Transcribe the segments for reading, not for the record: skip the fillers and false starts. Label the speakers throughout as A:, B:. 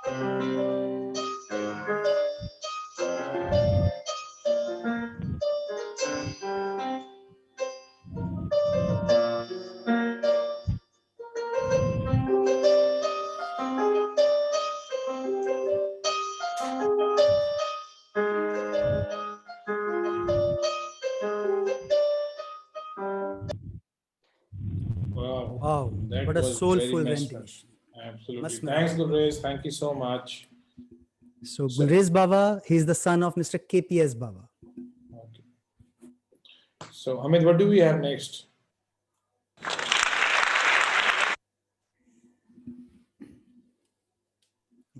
A: Wow,
B: Wow,
A: that
B: what a
A: was very
B: soulful
A: mesmerizing.
B: rendition.
A: Absolutely. Thanks,
B: Mesmerizing.
A: Gurrez. Thank you so much.
B: So
A: So,
B: Gulrez Baba, he's the son of Mr. KPS Baba.
A: okay. So, Amit, what do we have next?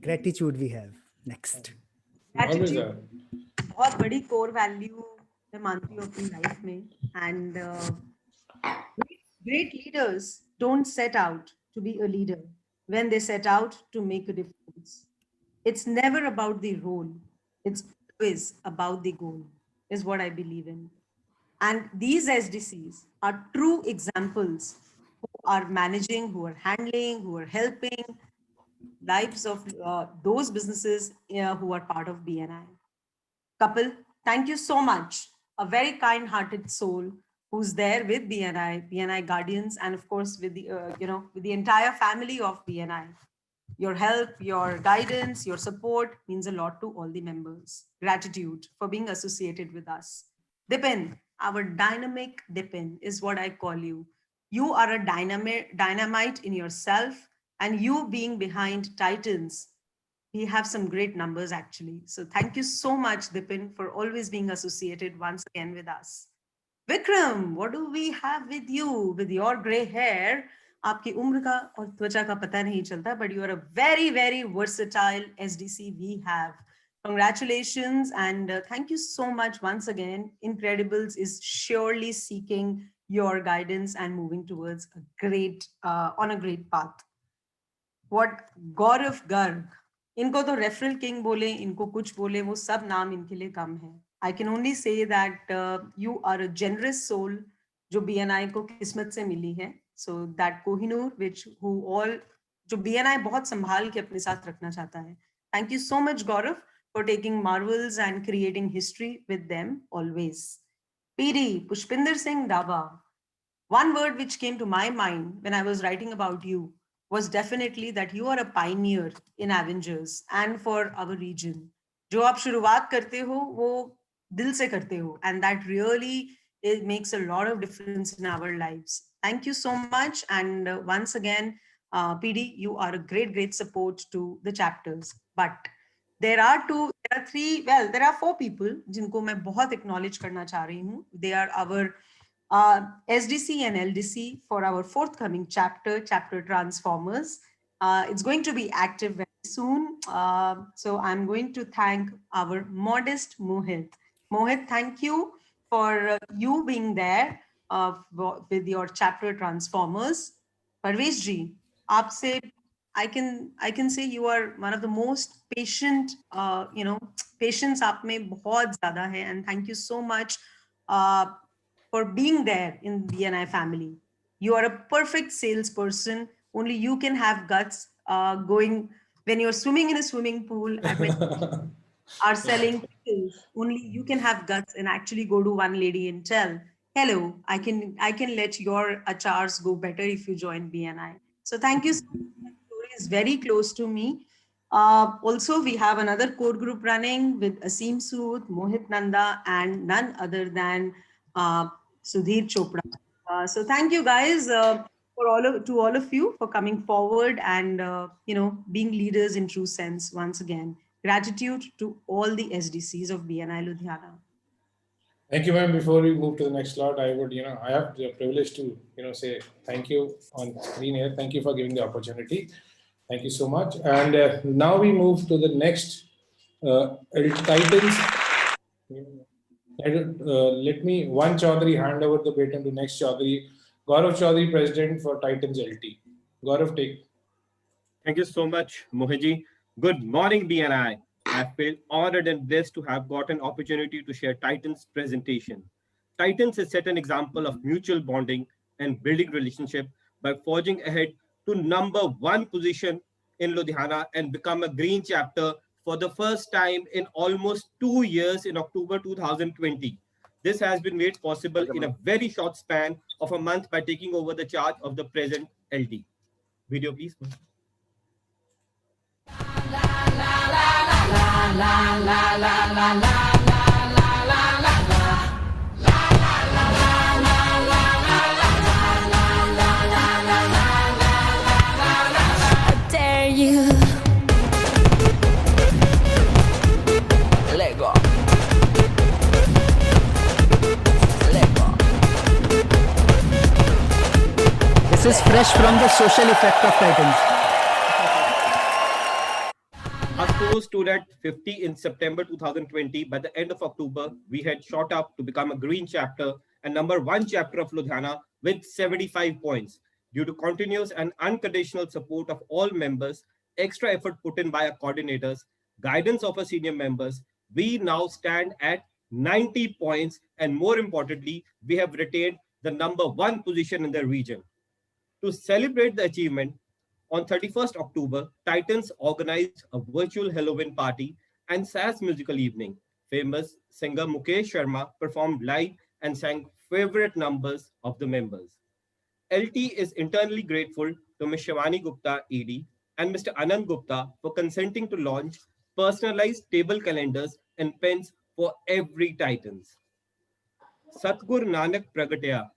B: Gratitude we have next.
A: We always
C: Gratitude
A: have.
C: बहुत बड़ी core value मैं मानती हूँ अपनी life में, and great leaders don't set out to be a leader when they set out to make a difference. It's never about the role, it's always about the goal, is what I believe in. And these SDCs are true examples who are managing, who are handling, who are helping lives of those businesses who are part of BNI. Couple, thank you so much. A very kind-hearted soul who's there with BNI Guardians, and of course with the with the entire family of BNI. Your help, your guidance, your support means a lot to all the members. Gratitude for being associated with us. Dipin, our dynamic Dipin is what I call you. You are a dynamite in yourself, and you being behind Titans, we have some great numbers actually. So thank you so much, Dipin, for always being associated once again with us. Vikram, what do we have with you? With your gray hair, आपकी उम्र का और त्वचा का पता नहीं चलता, but you are a very, very versatile SDC we have. Congratulations and thank you so much once again. Incredibles is surely seeking your guidance and moving towards a great, on a great path. What Gaurav Garg, इनको तो referral king बोले, इनको कुछ बोले, वो सब नाम इनके लिए कम है. I can only say that you are a generous soul जो BNI को किस्मत से मिली है. So that Kohinoor which who all जो BNI बहुत संभाल के अपने साथ रखना चाहता है. Thank you so much Gaurav for taking marvels and creating history with them always. PD Pushpinder Singh Daba. One word which came to my mind when I was writing about you was definitely that you are a pioneer in Avengers and for our region. जो आप शुरुआत करते हो वो दिल से करते हो, and that really it makes a lot of difference in our lives. Thank you so much, and once again, PD, you are a great support to the chapters. But there are three, well, there are four people जिनको मैं बहुत acknowledge करना चाह रही हूँ. They are our SDC and LDC for our forthcoming chapter Transformers. It's going to be active very soon. So I'm going to thank our modest Mohit. Mohit, thank you for you being there with your chapter Transformers. Parvesh ji, aapse I can say you are one of the most patient, patience aap mein bahut zyada hai, and thank you so much for being there in BNI family. You are a perfect salesperson. Only you can have guts going when you're swimming in a swimming pool and when you are selling tickets. Only you can have guts and actually go to one lady and tell, "Hello, I can let your achars go better if you join BNI." So thank you so much. That story is very close to me. Also, we have another core group running with Asim Sood, Mohit Nanda, and none other than Sudhir Chopra. So thank you guys for all of you for coming forward and being leaders in true sense once again. Gratitude to all the SDCs of BNI Ludhiana.
A: Thank you, ma'am. Before we move to the next slot, I would, I have the privilege to, say thank you on screen here. Thank you for giving the opportunity. Thank you so much. And now we move to the next Titans. Let me, one Chaudhary, hand over the baton to next Chaudhary. Gaurav Chaudhary, President for Titans LT. Gaurav, take.
D: Thank you so much, Mohiji. Good morning, BNI. I feel honored and blessed to have got an opportunity to share Titan's presentation. Titans has set an example of mutual bonding and building relationship by forging ahead to number one position in Ludhiana and become a green chapter for the first time in almost 2 years in October 2020. This has been made possible in a very short span of a month by taking over the charge of the present LD. Video, please.
E: Dare you? Let go. Let go.
B: This is fresh from the social effect of Titans.
D: Our score stood at 50 in September 2020. By the end of October, we had shot up to become a green chapter and #1 chapter of Ludhiana with 75 points. Due to continuous and unconditional support of all members, extra effort put in by our coordinators, guidance of our senior members, we now stand at 90 points, and more importantly, we have retained the #1 position in the region. To celebrate the achievement, on 31st October, Titans organized a virtual Halloween party and SAS musical evening. Famous singer Mukesh Sharma performed live and sang favorite numbers of the members. LT is internally grateful to Ms. Shivani Gupta, ED, and Mr. Anand Gupta for consenting to launch personalized table calendars and pens for every Titans. Satgur Nanak Pragatya,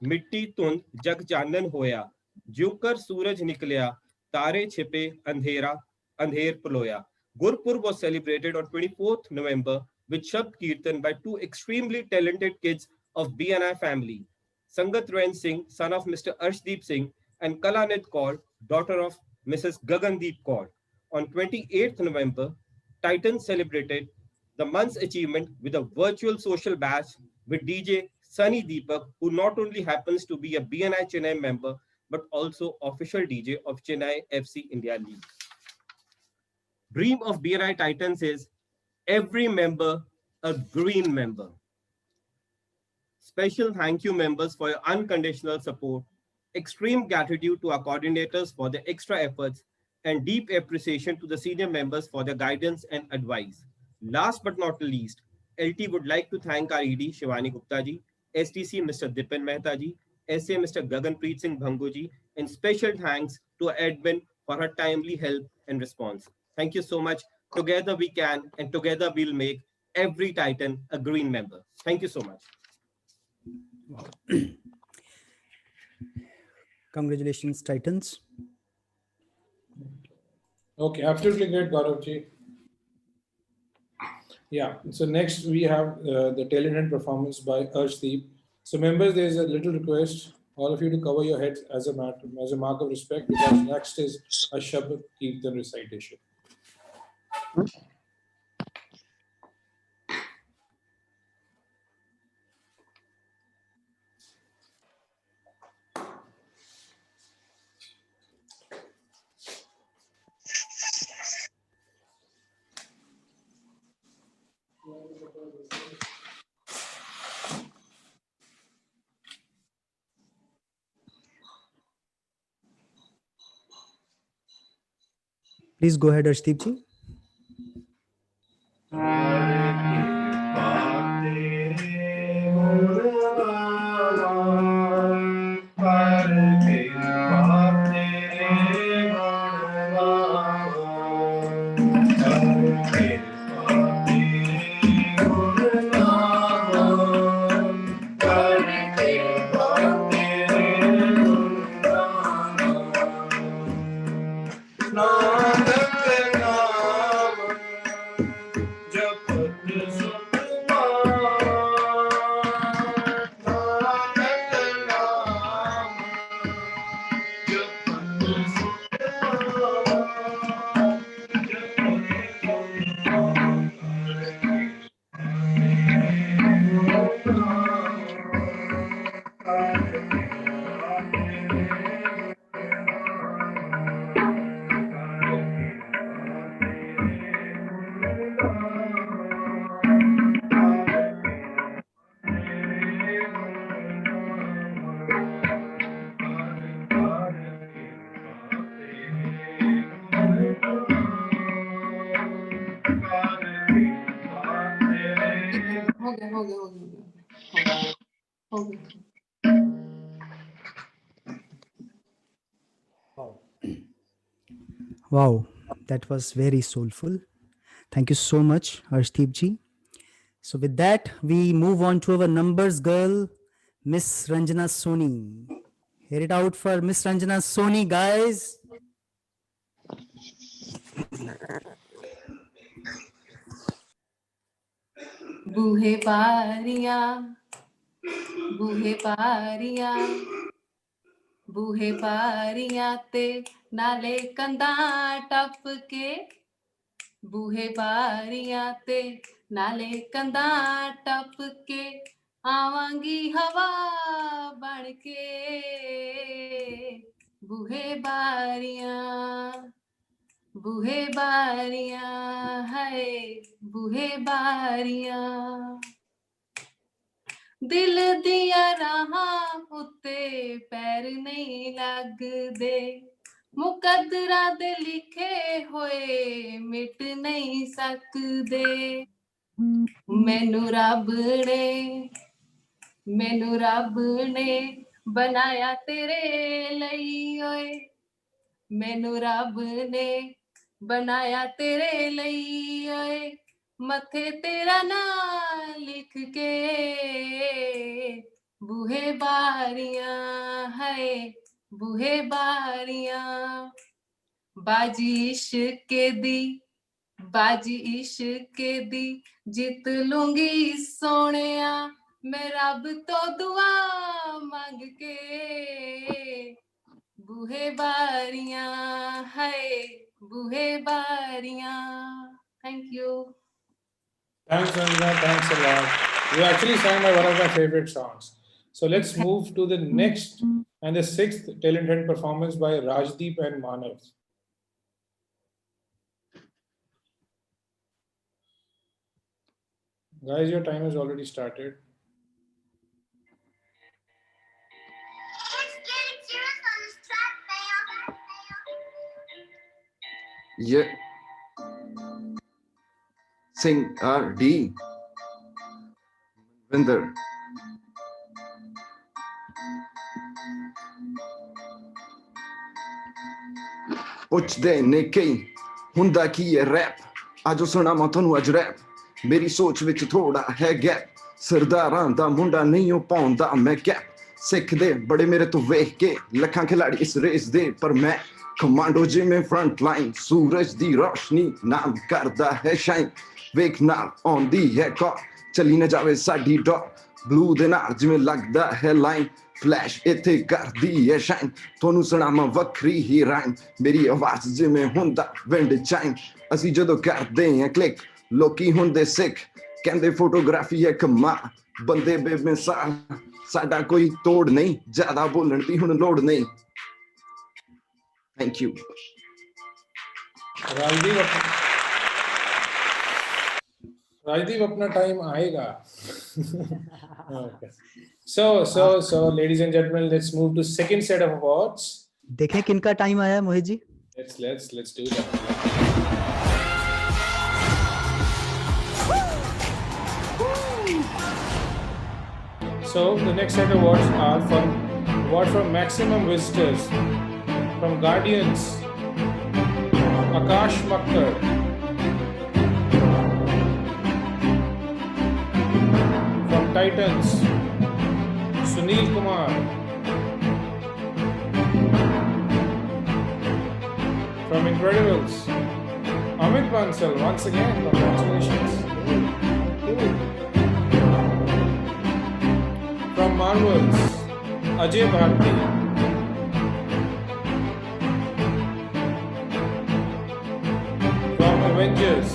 D: Mitti Tund Jag Chanan Hoya, Jukar Suraj Niklya, Tare Chipe Andhera, Andher Paloya. Gurpur was celebrated on 24th November with Shabd Kirtan by two extremely talented kids of BNI family, Sangat Ren Singh, son of Mr. Arshdeep Singh, and Kalanit Kaur, daughter of Mrs. Gagandeep Kaur. On 28th November, Titans celebrated the month's achievement with a virtual social bash with DJ Sunny Deepak, who not only happens to be a BNI Chennai member, but also official DJ of Chennai FC India League. Dream of BNI Titans is every member a green member. Special thank you, members, for your unconditional support. Extreme gratitude to our coordinators for their extra efforts, and deep appreciation to the senior members for their guidance and advice. Last but not least, LT would like to thank our ED Shivani Gupta ji, STC Mr. Dipen Mehta ji, SA Mr. Gaganpreet Singh Bhangu ji, and special thanks to admin for her timely help and response. Thank you so much. Together we can, and together we'll make every Titan a green member. Thank you so much.
B: Congratulations, Titans.
A: Okay, absolutely great, Gaurav ji. Yeah, so next we have the talented performance by Arshdeep. So members, there is a little request, all of you to cover your heads as a mark of respect, because next is a Shabad Kirtan recitation.
B: Please go ahead, Arshdeep ji.
F: हो गया हो गया हो गया हो गया।
B: Wow, that was very soulful. Thank you so much, Harshdeep ji. So with that, we move on to our numbers girl, Miss Ranjana Soni. Hear it out for Miss Ranjana Soni, guys.
F: बूहे बारियां बूहे बारियां बूहे बारियां ते नाले कंधां टप के बूहे बारियां ते नाले कंधां टप के आवांगी हवा बन के बूहे बारियां है बूहे बारियां दिल दिया राहां उत्ते पैर नहीं लगदे मुकद्दरा दे लिखे होए मिट नहीं सकदे मैनू रब ने बनाया तेरे लई ओए मैनू रब ने बनाया तेरे लई ओए मथे तेरा नाम लिख के बूहे बारियां है बूहे बारियां बाजी इश्क दी जित लूंगी सोनिया मैं रब तो दुआ मांग के बूहे बारियां है बूहे बारियां thank you
A: Thanks, Ranjana. Thanks a lot. You actually sang one of my favorite songs. So let's move to the next and the sixth talent hunt performance by Rajdeep and Manav. Guys, your time has already started.
G: Yeah. Sing R.D. Vinder. ਪੁੱਛਦੇ ਨੇ ਕਈ ਹੁੰਦਾ ਕੀ ਹੈ rap ਆਜੋ ਸੁਣਾਵਾਂ ਤੁਹਾਨੂੰ ਅੱਜ rap ਮੇਰੀ ਸੋਚ ਵਿੱਚ ਥੋੜਾ ਹੈ ਗੈਪ ਸਰਦਾਰਾਂ ਦਾ ਮੁੰਡਾ ਨਹੀਂ ਉਹ ਪਾਉਂਦਾ ਮੈਂ ਕੈਪ ਸਿੱਖਦੇ ਬੜੇ ਮੇਰੇ ਤੋਂ ਵੇਖ ਕੇ ਲੱਖਾਂ ਖਿਲਾੜੀ ਇਸ ਰੇਸ ਦੇ ਪਰ ਮੈਂ ਕਮਾਂਡੋ ਜਿਵੇਂ ਫਰੰਟ ਲਾਈਨ ਸੂਰਜ ਦੀ ਰੋਸ਼ਨੀ ਨਾਮ ਕਰਦਾ ਹੈ ਸ਼ਾਈਨ ਵੇਖ ਨਾਲ ਆਉਂਦੀ ਹੈ ਕਾ ਚਲੀ ਨਾ ਜਾਵੇ ਸਾਡੀ ਡੌਟ ਬਲੂ ਦੇ ਨਾਲ ਜਿਵੇਂ ਲੱਗਦਾ ਹੈ ਲਾਈਨ ਫਲੈਸ਼ ਇੱਥੇ ਕਰਦੀ ਹੈ ਸ਼ਾਈਨ ਤੁਹਾਨੂੰ ਸੁਣਾਵਾਂ ਵੱਖਰੀ ਹੀ ਰਾਈਮ ਮੇਰੀ ਆਵਾਜ਼ ਜਿਵੇਂ ਹੁੰਦਾ ਵਿੰਡ ਚਾਈਮ ਅਸੀਂ ਜਦੋਂ ਕਰਦੇ ਹਾਂ ਕਲਿੱਕ ਲੋਕੀ ਹੁੰਦੇ ਸਿੱਖ ਕਹਿੰਦੇ ਫੋਟੋਗ੍ਰਾਫੀ ਹੈ ਕਮਾਲ ਬੰਦੇ ਬੇਮਿਸਾਲ ਸਾਡਾ ਕੋਈ ਤੋੜ ਨਹੀਂ ਜ਼ਿਆਦਾ ਬੋਲਣ ਦੀ ਹੁਣ ਲੋੜ ਨਹੀਂ ਥੈਂਕ ਯੂ
A: Rajdeep, अपना time आएगा. Okay. So, ladies and gentlemen, let's move to second set of awards.
B: देखें किनका टाइम आया है Mohit ji.
A: Let's do that. So the next set of awards are award for maximum visitors from Guardians, Akash Makkar. Titans, Sunil Kumar. From Incredibles, Amit Bansal. Once again, congratulations. From Marvels, Ajay Bharti. From Avengers,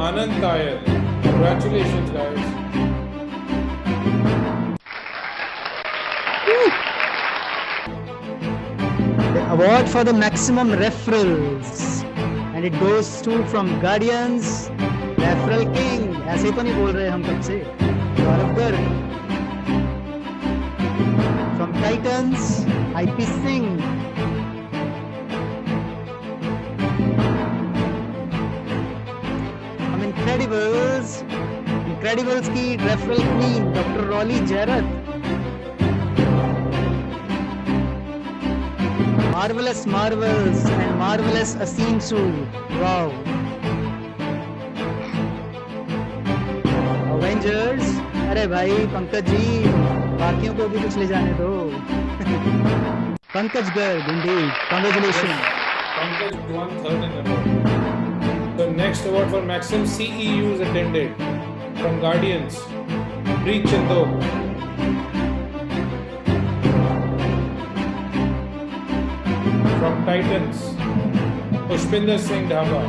A: Anand Tayal. Congratulations, guys.
B: Award for the maximum referrals and it goes to from Guardians referral king ऐसे तो नहीं बोल रहे हम कब से Gaurav Garg from Titans IP Singh from Incredibles Incredibles की referral queen doctor Rolly Jairath, marvellous Marvels and marvellous Aseem Sood, wow, Avengers, अरे भाई पंकज जी, बाकियों को भी कुछ ले जाने दो। Pankaj Garg, Indeed, congratulation.
A: Pankaj won third in award. The next award for maximum CEUs attended from Guardians, Preet Chandok. From Titans, Pushpinder Singh Dhaba.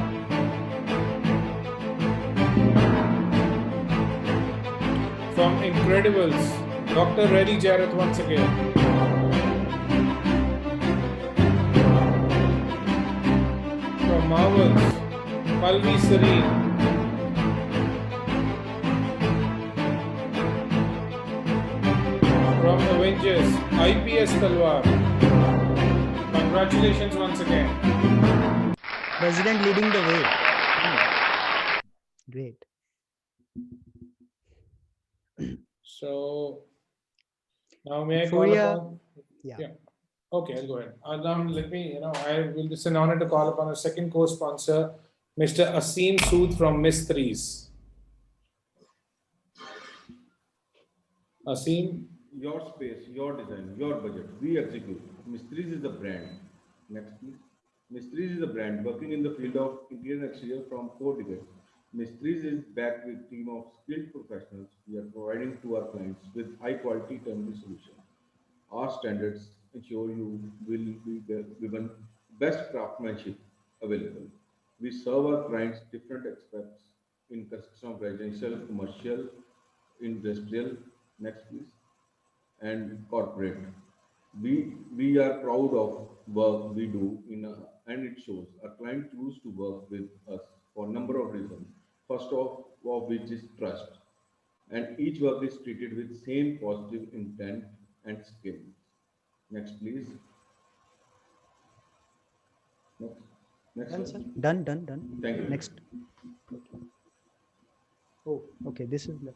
A: From Incredibles, Dr. Reddy Jarrett once again. From Marvels, Palvi Sareen. From Avengers, IPS Talwar. Congratulations once again.
B: President leading the way. Great.
A: So now may I
B: For
A: call
B: your-
A: upon?
B: Yeah.
A: Okay, I'll go ahead. Now let me, I will, it's an honor to call upon our second co-sponsor, Mr. Asim Sood from Miss Threes. Asim,
H: Your space, your design, your budget. We execute. Mistries is the brand. Next, please. Mistries is a brand working in the field of interior and exterior from 4 decades. Mistries is backed with team of skilled professionals. We are providing to our clients with high quality turnkey solution. Our standards ensure you will be given best craftsmanship available. We serve our clients different aspects in construction of residential, commercial, industrial. Next, please. And corporate. We are proud of work we do and it shows. Our client choose to work with us for a number of reasons. First of which is trust. And each work is treated with same positive intent and skill. Next, please. Next. Next.
B: Done,
H: slide.
B: sir. Done.
H: Thank you.
B: Next. Oh, okay. This is the.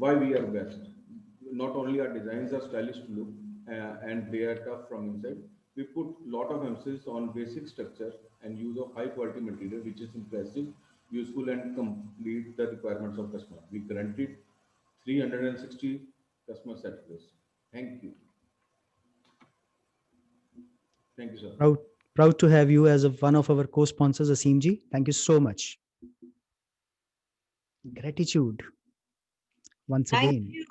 H: Why we are best. Not only our designs are stylish to look and they are tough from inside, we put lot of emphasis on basic structure and use of high quality material which is impressive, useful and complete the requirements of customer. We granted 360 customer satisfaction. Thank you. Thank you, sir.
B: Proud to have you as one of our co-sponsors, Asim ji. Thank you so much. Gratitude. Once
C: thank
B: again.
C: You.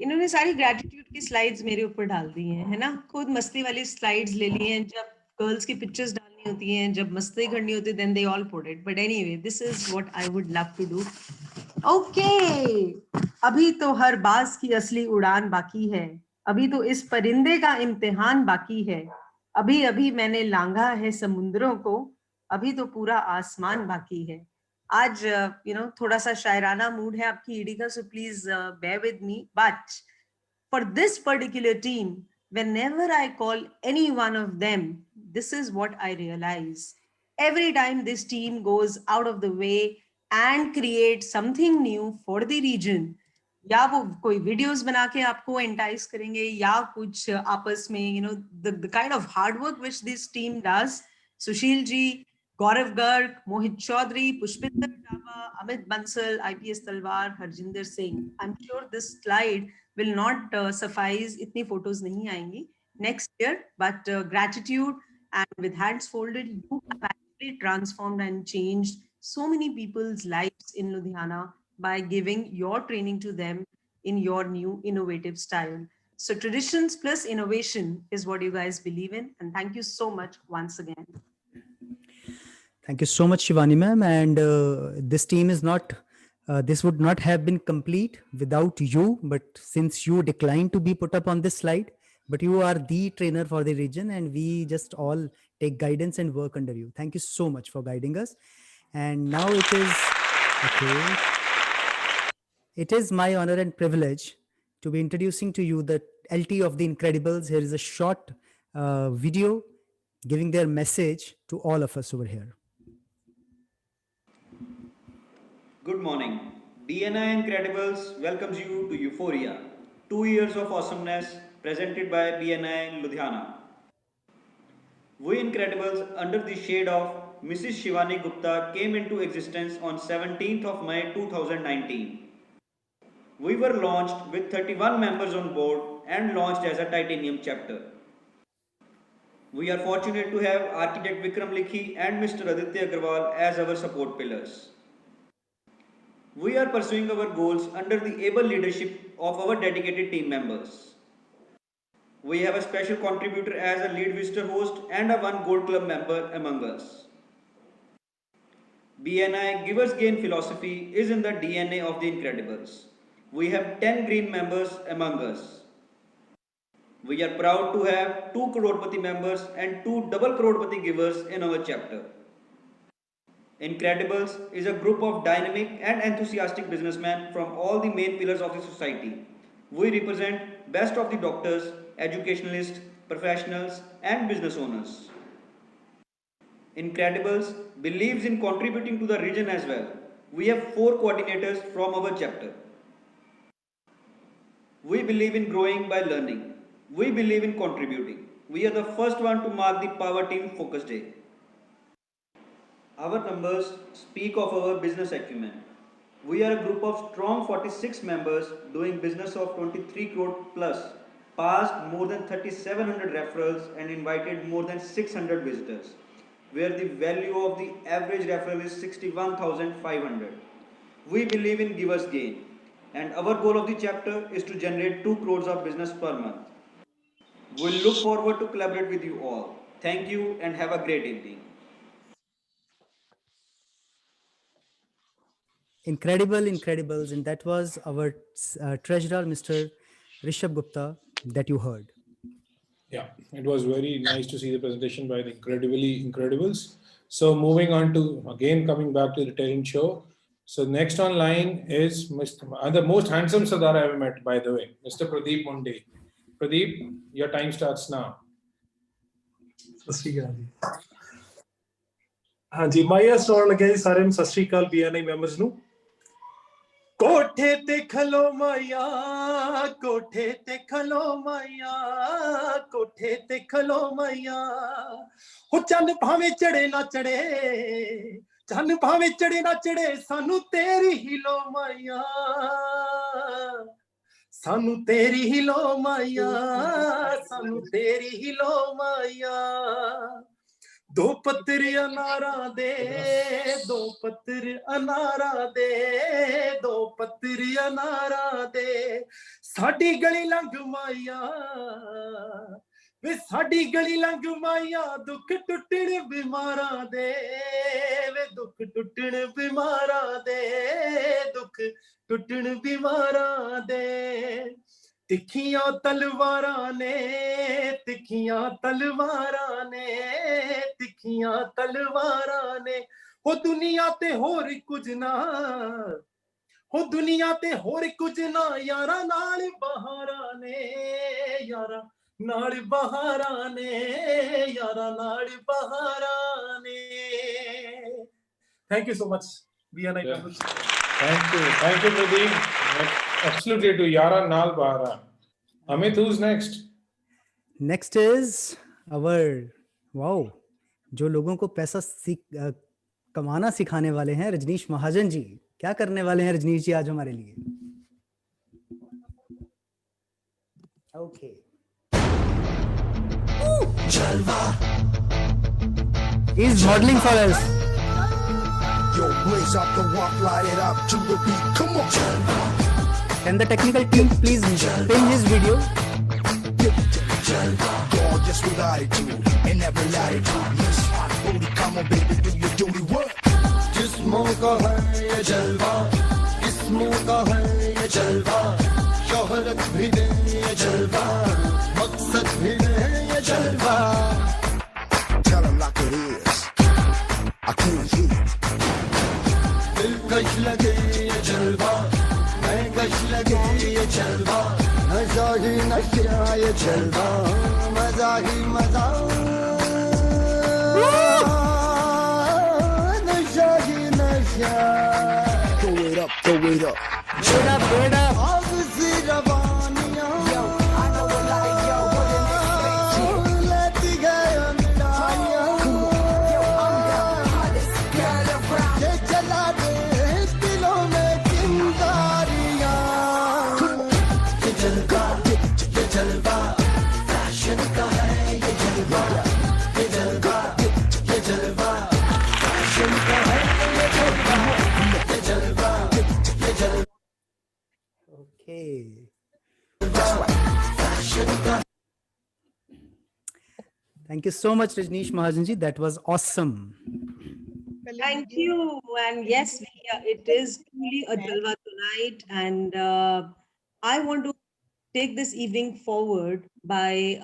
C: इन्होंने सारी gratitude की slides मेरे ऊपर डाल दी हैं, है ना? खुद मस्ती वाली स्लाइड्स ले ली हैं। जब गर्ल्स की पिक्चर्स डालनी होती हैं, जब मस्ती करनी होती है, then they all put it. But anyway, this is what I would love to do. Okay, अभी तो हर बाज की असली उड़ान बाकी है, अभी तो इस परिंदे का इम्तिहान बाकी है, अभी अभी मैंने लांघा है समुद्रों को, अभी तो पूरा आसमान बाकी है। आज थोड़ा सा शायराना मूड है आपकी ईडी का, so please bear with me, but for this particular team, whenever I call any one of them, this is what I realize. Every time this team goes out of the way and create something new for the region, या वो कोई videos बना के आपको एंटाइज करेंगे, या कुछ आपस में the kind of hard work which this team does. Sushil ji, Gaurav Garg, Mohit Chaudhary, Pushpinder Dhaba, Amit Bansal, IPS Talwar, Harjinder Singh. I'm sure this slide will not suffice. Itni photos nahi आएंगी next year, but gratitude, and with hands folded, you have actually transformed and changed so many people's lives in Ludhiana by giving your training to them in your new innovative style. So traditions plus innovation is what you guys believe in, and thank you so much once again.
B: Thank you so much, Shivani ma'am. And this team is not, this would not have been complete without you. But since you declined to be put up on this slide, but you are the trainer for the region, and we just all take guidance and work under you. Thank you so much for guiding us. And now it is, okay, it is my honor and privilege to be introducing to you the LT of the Incredibles. Here is a short video giving their message to all of us over here.
I: Good morning. BNI Incredibles welcomes you to Euphoria, 2 years of awesomeness presented by BNI Ludhiana. We Incredibles, under the shade of Mrs. Shivani Gupta, came into existence on 17th of May 2019. We were launched with 31 members on board and launched as a titanium chapter. We are fortunate to have architect Vikram Likhi and Mr. Aditya Agrawal as our support pillars. We are pursuing our goals under the able leadership of our dedicated team members. We have a special contributor as a lead visitor host and a one Gold Club member among us. BNI Givers Gain philosophy is in the DNA of the Incredibles. We have 10 green members among us. We are proud to have 2 Crorepati members and 2 double Crorepati givers in our chapter. Incredibles is a group of dynamic and enthusiastic businessmen from all the main pillars of the society. We represent best of the doctors, educationalists, professionals, and business owners. Incredibles believes in contributing to the region as well. We have 4 coordinators from our chapter. We believe in growing by learning. We believe in contributing. We are the first one to mark the Power Team Focus Day. Our numbers speak of our business acumen. We are a group of strong 46 members doing business of 23 crore plus, passed more than 3,700 referrals and invited more than 600 visitors, where the value of the average referral is 61,500. We believe in givers gain, and our goal of the chapter is to generate 2 crores of business per month. We'll look forward to collaborate with you all. Thank you and have a great evening.
B: Incredibles, and that was our treasurer, Mr. Rishabh Gupta, that you heard.
A: Yeah, it was very nice to see the presentation by the Incredibly Incredibles. So moving on to, again, coming back to the talent show. So next online is the most handsome Sardar I ever met, by the way, Mr. Pradeep Munde. Pradeep, your time starts now.
J: हाँ जी माया सुनाउण लगे जी सारे नूं सत श्री अकाल BNI members नूं कोठे ते खलो माया कोठे ते खलो माया कोठे ते खलो माया हो चंद भावे चढ़े ना चढ़े चंद भावे चढ़े ना चढ़े सानू तेरी ही लो माया सानू तेरी ही लो माया सानू तेरी ही लो माया दो पत्तर अनारा दे दो पत्तर अनारा दे दो पत्तर अनारा दे साडी गली लंघ माया वे साडी गली लंघ माया दुख टुटण बीमारा दे वे दुख टुटण बीमारा दे दुख टुटण बीमारा दे तिखियां तलवारां ने तिखियां तलवारां ने तिखियां तलवारां ने हो दुनिया ते होर कुछ ना हो दुनिया ते होर कुछ ना यारा नाल बहारां ने यारा नाल बहारां ने यारा नाल बहारां ने thank you so much BNI members.
A: Thank you, Pradeep. Absolutely to Yara Nal Bahara. Amit, who's next?
B: Next is our, wow, जो लोगों को पैसा कमाना सिखाने वाले हैं, रजनीश महाजन जी. क्या करने वाले हैं रजनीश जी आज हमारे लिए? Okay. He's modeling for us.
K: Yo, blaze up the walk, light it up to the beat. Come on.
B: Can the technical team please pin his video?
K: Gorgeous with attitude in every latitude. Miss hot booty, come on baby, do your duty work.
L: जिस्मों का है ये जलवा जिस्मों का है ये जलवा शोहरत भी दे ये जलवा मकसद भी दे ये जलवा.
K: Tell him like it is. I can't hear.
L: दिलकश लगे ये जलवा मैं कश लगे ये जलवा नशा ही नशा ये जलवा मजा ही मजा नशा ही नशा.
K: Throw it up, throw it up.
L: अब सी रवानियां लेती गए अंगड़ाइयां ये जला दे दिलों में चिंगारियां ये जलवा फैशन का है ये जलवा ये जलवा फैशन का है ये जलवा ये जलवा ये जलवा
B: Okay. Thank you so much, Rajneesh Mahajanji. That was awesome.
C: Thank you. And yes, it is truly a Jalwa tonight. And I want to take this evening forward by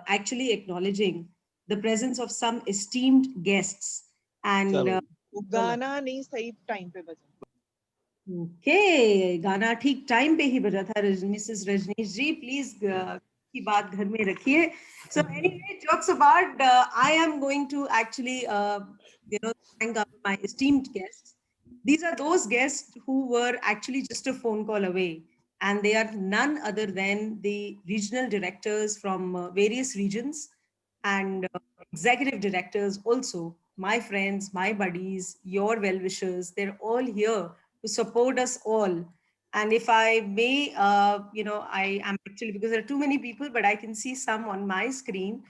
C: actually acknowledging the presence of some esteemed guests. And
M: गाना नहीं सही time पे बजा।
C: Okay, गाना ठीक time पे ही बजा था। मिसेस रजनीश जी, प्लीज की बात घर में रखिए। So anyway, jokes apart, I am going to actually thank my esteemed guests. These are those guests who were actually just a phone call away, and they are none other than the regional directors from various regions and executive directors also, my friends, my buddies, your well-wishers. They're all here to support us all. And if I may, I am actually, because there are too many people, but I can see some on my screen.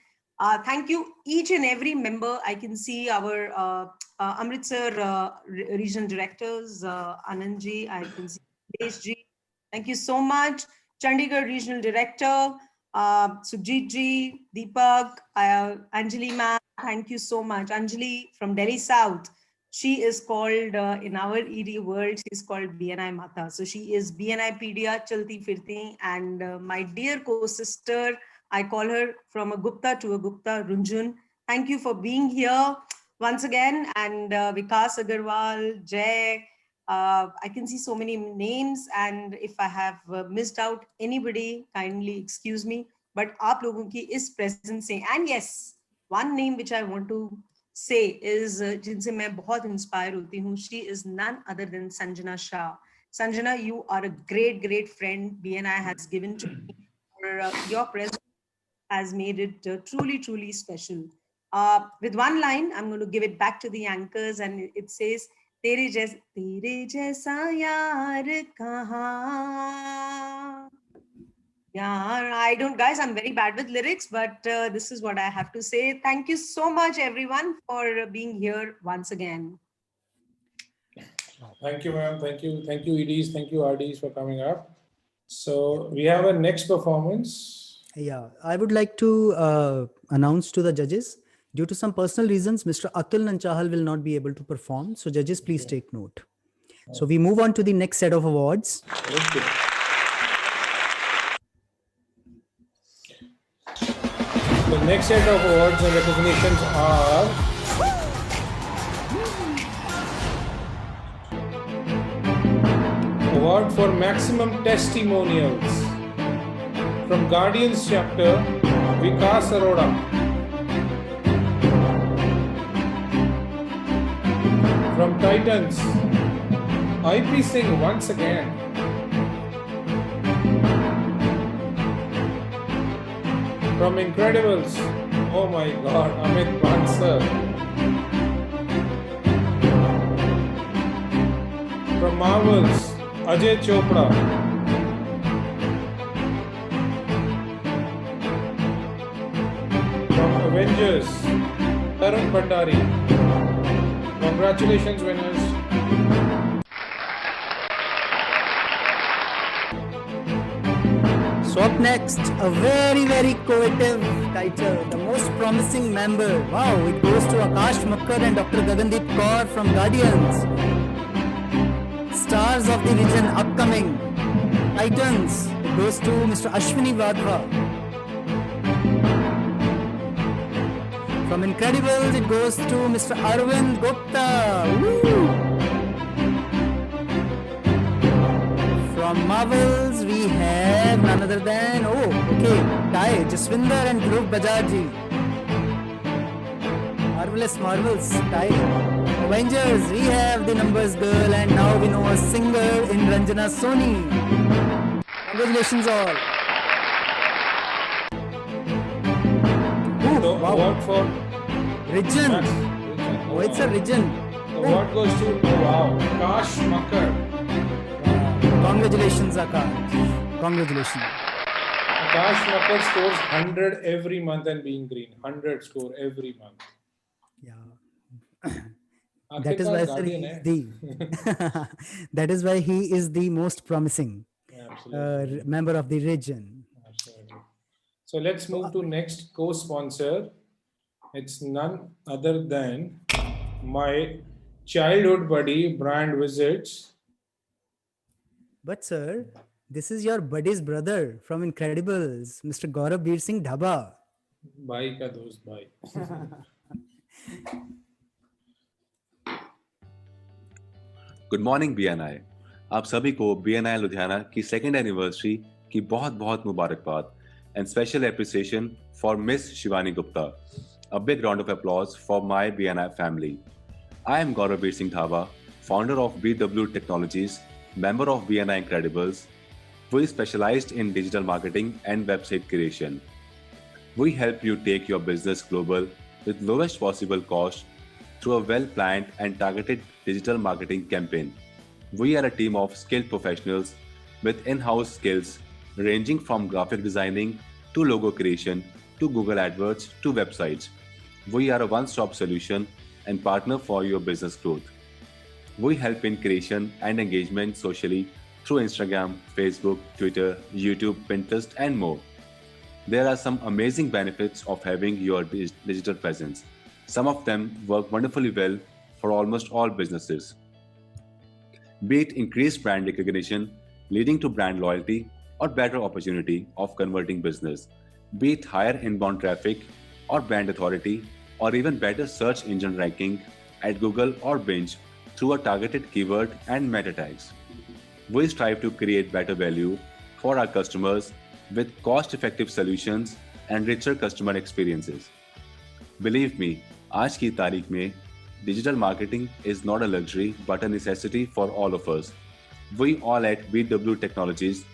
C: Thank you, each and every member. I can see our Amritsar regional directors, Anand ji, I can see Desh ji. Thank you so much. Chandigarh regional director, Sujit ji, Deepak, Anjali ma'am, thank you so much. Anjali from Delhi South. She is called, in our ED world, she is called BNI Mata. So she is BNI Pedia Chalti Firti. And my dear co-sister, I call her from a Gupta to a Gupta, Runjun. Thank you for being here once again. And Vikas Agarwal, Jay, I can see so many names. And if I have missed out anybody, kindly excuse me. But aap logon ki is presence se. And yes, one name which I want to say is jinse main bahut inspire hoti hu. She is none other than Sanjana Shah. Sanjana, you are a great friend BNI has given to me. Your presence has made it truly special. With one line, I'm going to give it back to the anchors, and it says, Tere jaisa yaar kahan. Yeah, I don't, guys, I'm very bad with lyrics, but this is what I have to say. Thank you so much, everyone, for being here once again.
A: Thank you, ma'am. Thank you, EDs. Thank you, RDs, for coming up. So we have a next performance.
B: Yeah, I would like to announce to the judges, due to some personal reasons, Mr. Atul Nanchahal will not be able to perform. So judges, please take note. So we move on to the next set of awards.
A: Okay. The next set of awards and recognitions are Award for Maximum Testimonials from Guardians Chapter, Vikas Arora. From Titans, IP Singh once again. From Incredibles, oh my God, Amit Bansal. From Marvels, Ajay Chopra. From Avengers, Tarun Bhandari. Congratulations, winners.
B: So up next, a very coveted title, the most promising member. Wow, it goes to Akash Makkar and Dr. Gagandeep Kaur from Guardians. Stars of the region upcoming. Titans, it goes to Mr. Ashwini Vadhva. From Incredibles, it goes to Mr. Arvind Gupta. Woo! From Marvels, we have none other than, Ty, Jaswinder and Dhruv Bajaj ji. Marvelous Marvels, Ty. Avengers, we have the numbers girl, and now we know a singer in Ranjana Soni. Congratulations all.
A: So award for
B: Region. Oh, it's a region.
A: the award goes to Akash Makkar.
B: Congratulations, Akash. Congratulations.
A: Akash Makkar scores 100 every month and being green. 100 score every month.
B: Yeah. That is why, sir, he is the that is why he is the most promising member of the region.
A: Absolutely. So let's move to next co-sponsor. It's none other than my childhood buddy, Brand Visits.
B: But sir, this is your buddy's brother from Incredibles, Mr. Gaurav Veer Singh Dhaba.
A: Bhai ka dost bhai.
N: Good morning BNI. आप सभी को BNI Ludhiana की second anniversary की बहुत बहुत मुबारकबाद and special appreciation for miss Shivani Gupta. A big round of applause for my BNI family. I am Gaurav Veer Singh Dhawa, founder of BW Technologies, member of BNI Incredibles. We specialized in digital marketing and website creation. We help you take your business global with lowest possible cost through a well-planned and targeted digital marketing campaign. We are a team of skilled professionals with in-house skills ranging from graphic designing to logo creation to Google AdWords to websites. We are a one-stop solution and partner for your business growth. We help in creation and engagement socially through Instagram, Facebook, Twitter, YouTube, Pinterest, and more. There are some amazing benefits of having your digital presence. Some of them work wonderfully well for almost all businesses. Be it increased brand recognition, leading to brand loyalty, or better opportunity of converting business. Be it higher inbound traffic or brand authority, or even better search engine ranking at Google or Bing through a targeted keyword and meta tags. We strive to create better value for our customers with cost-effective solutions and richer customer experiences. Believe me, आज की तारीख में digital marketing is not a luxury but a necessity for all of us. We all at BW Technologies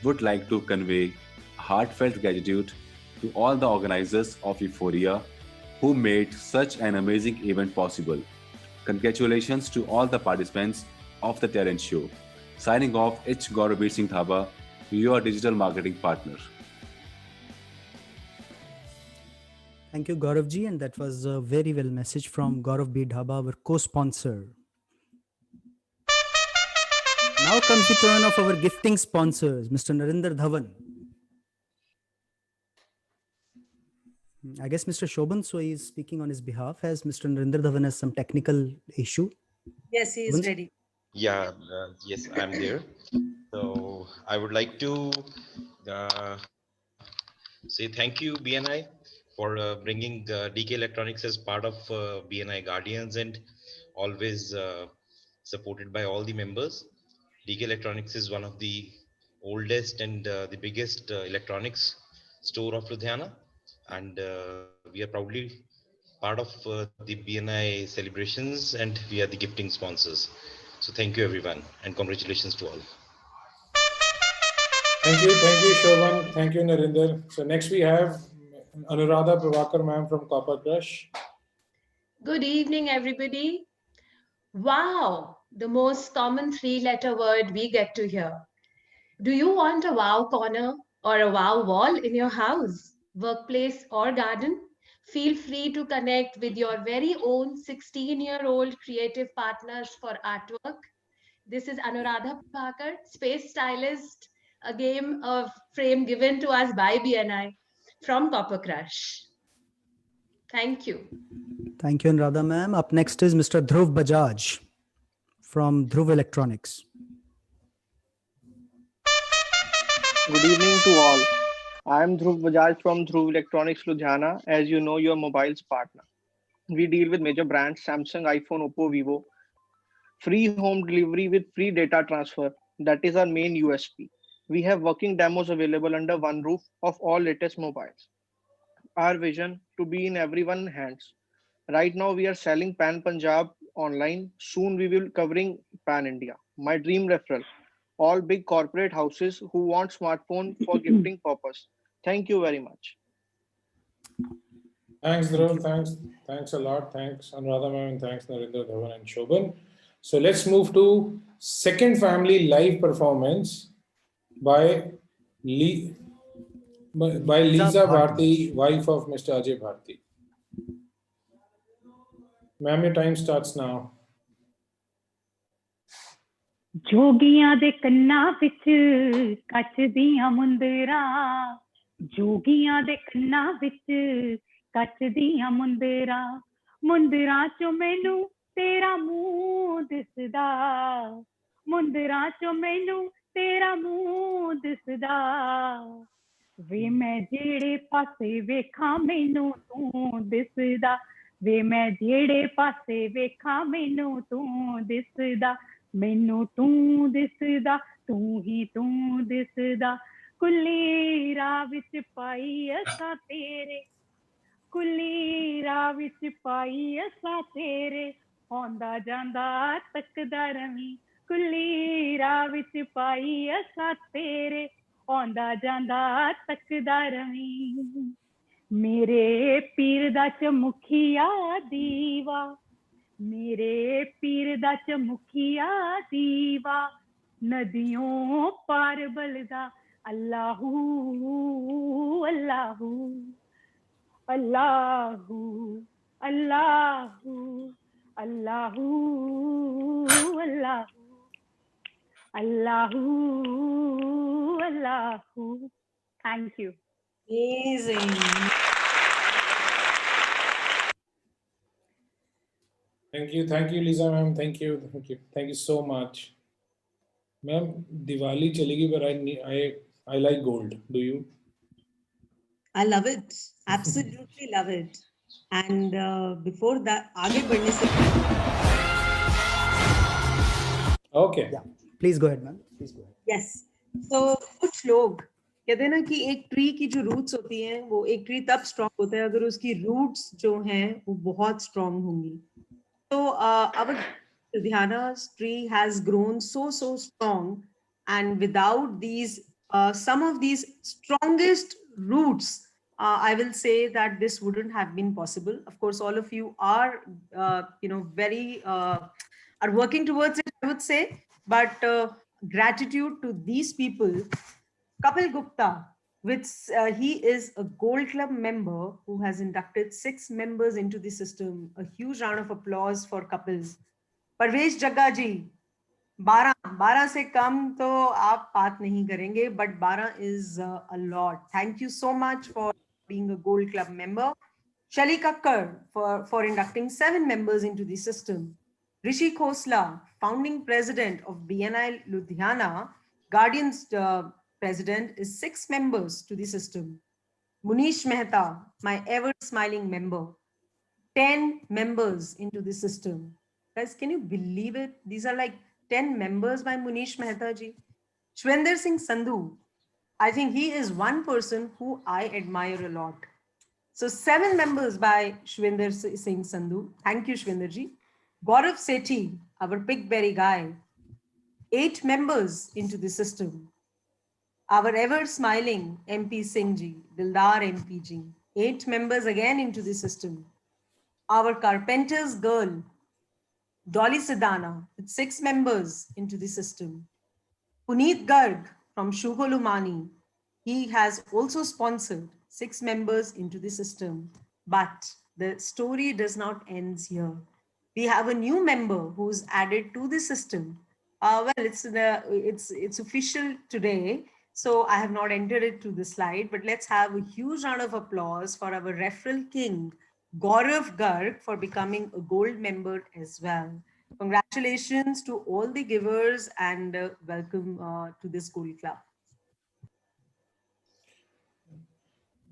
N: would like to convey heartfelt gratitude to all the organizers of Euphoria who made such an amazing event possible. Congratulations to all the participants of the talent show. Signing off, it's Gaurav Veer Singh Dhaba, your digital marketing partner.
B: Thank you, Gaurav ji, and that was a very well message from Gaurav B. Dhaba, our co-sponsor. Now comes the turn of our gifting sponsors, Mr. Narinder Dhawan. I guess Mr. Shobhan Soi is speaking on his behalf, as Mr. Narinder Dhawan has some technical issue.
C: Yes, he is ready.
O: Yeah, yes, I'm there. So I would like to say thank you, BNI, for bringing DK Electronics as part of BNI Guardians and always supported by all the members. DK Electronics is one of the oldest and the biggest electronics store of Ludhiana, and we are proudly part of the BNI celebrations, and we are the gifting sponsors. So thank you everyone, and congratulations to all.
A: Thank you, Shobhan. Thank you, Narinder. So next we have Anuradha Prabhakar ma'am from Copper Crush.
F: Good evening, everybody. Wow, the most common three-letter word we get to hear. Do you want a wow corner or a wow wall in your house, workplace, or garden? Feel free to connect with your very own 16-year-old creative partners for artwork. This is Anuradha Prabhakar, Space Stylist, a game of frame given to us by BNI from Copper Crush. Thank you.
B: Thank you, Anuradha ma'am. Up next is Mr. Dhruv Bajaj from Dhruv Electronics.
P: Good evening to all. I am Dhruv Bajaj from Dhruv Electronics Ludhiana, as you know, your mobiles partner. We deal with major brands Samsung, iPhone, Oppo, Vivo. Free home delivery with free data transfer. That is our main USP. We have working demos available under one roof of all latest mobiles. Our vision to be in everyone's hands. Right now we are selling Pan Punjab online. Soon we will covering pan India. My dream referral. All big corporate houses who want smartphone for gifting purpose. Thank you very much.
A: Thanks, Dhruv. Thanks a lot. Thanks, Anuradha ma'am, and thanks, Narendra, Dhawan, and Shobhan. So let's move to second family live performance by Lisa Bharti, wife of Mr. Ajay Bharti. Ma'am, your time starts now.
Q: ਜੋਗੀਆਂ ਦੇ ਕੰਨਾਂ ਵਿੱਚ ਕੱਚ ਦੀਆਂ ਮੁੰਦਰਾਂ, ਜੋਗੀਆਂ ਦੇ ਕੰਨਾਂ ਵਿੱਚ ਕੱਚ ਦੀਆਂ ਮੁੰਦਰਾਂ, ਮੁੰਦਰਾਂ ਚੋਂ ਮੈਨੂੰ ਤੇਰਾ ਮੂੰਹ ਦਿਸਦਾ, ਮੁੰਦਰਾਂ ਚੋਂ ਮੈਨੂੰ ਤੇਰਾ ਮੂੰਹ ਦਿਸਦਾ, ਵੇ ਮੈਂ ਜਿਹੜੇ ਪਾਸੇ ਵੇਖਾਂ ਮੈਨੂੰ ਤੂੰ ਦਿਸਦਾ, ਵੇ ਮੈਂ ਜਿਹੜੇ ਪਾਸੇ ਵੇਖਾਂ ਮੈਨੂੰ ਤੂੰ ਦਿਸਦਾ, ਮੈਨੂੰ ਤੂੰ ਦਿਸਦਾ, ਤੂੰ ਹੀ ਤੂੰ ਦਿਸਦਾ, ਕੁੱਲੀ ਰਾਹ ਵਿੱਚ ਪਾਈ ਅਸਾਂ ਤੇਰੇ, ਕੁੱਲੀ ਰਾਹ ਵਿੱਚ ਪਾਈ ਅਸਾਂ ਤੇਰੇ, ਆਉਂਦਾ ਜਾਂਦਾ ਤੱਕਦਾ ਰਵੀਂ, ਕੁੱਲੀ ਰਾਹ ਵਿੱਚ ਪਾਈ ਅਸਾਂ ਤੇਰੇ, ਆਉਂਦਾ ਜਾਂਦਾ ਤੱਕਦਾ ਰਵੀਂ, ਮੇਰੇ ਪੀਰ ਦਾ ਚਮੁਖੀਆ ਦੀਵਾ, मेरे पीर दा चमुखिया दीवा, नदियों पार बलदा, Allahu Allahu Allahu Allahu Allahu Allahu Allahu Allahu. Thank you.
C: Amazing.
A: Thank you, Lisa ma'am. Thank you so much, ma'am. Diwali chalegi, but I like gold. Do you?
C: I love it. Absolutely love it. And before that, आगे बढ़ने से
A: Okay.
B: Yeah. Please go ahead, ma'am. Please go ahead.
C: Yes. So कुछ लोग कहते हैं ना कि एक ट्री की जो रूट्स होती हैं, वो एक ट्री तब स्ट्रॉन्ग होता है अगर उसकी रूट्स जो हैं वो बहुत स्ट्रॉन्ग होंगी. So our Ludhiana's tree has grown so strong, and without these some of these strongest roots, I will say that this wouldn't have been possible. Of course, all of you are very are working towards it, I would say, but gratitude to these people. Kapil Gupta, which he is a Gold Club member who has inducted 6 members into the system. A huge round of applause for Kapil. Parvesh Jagga ji, 12 से कम तो आप बात नहीं करेंगे, but 12 is a lot. Thank you so much for being a Gold Club member. Shali Kakkar for inducting 7 members into the system. Rishi Khosla, founding president of BNI Ludhiana, Guardians president, is 6 members to the system. Munish Mehta, my ever smiling member, 10 members into the system. Guys, can you believe it? These are like 10 members by Munish Mehta ji. Shwinder Singh Sandhu, I think he is one person who I admire a lot. So 7 members by Shwinder Singh Sandhu. Thank you, Shwinder ji. Gaurav Sethi, our pigberry guy, 8 members into the system. Our ever smiling MP Singh ji, Dildar MP ji, 8 members again into the system. Our carpenter's girl, Dolly Sidana, with 6 members into the system. Puneet Garg from Shugolumani, he has also sponsored 6 members into the system. But the story does not end here. We have a new member who's added to the system. Well, it's official today. So I have not entered it to the slide, but let's have a huge round of applause for our referral king, Gaurav Garg, for becoming a gold member as well. Congratulations to all the givers and welcome to this Gold Club.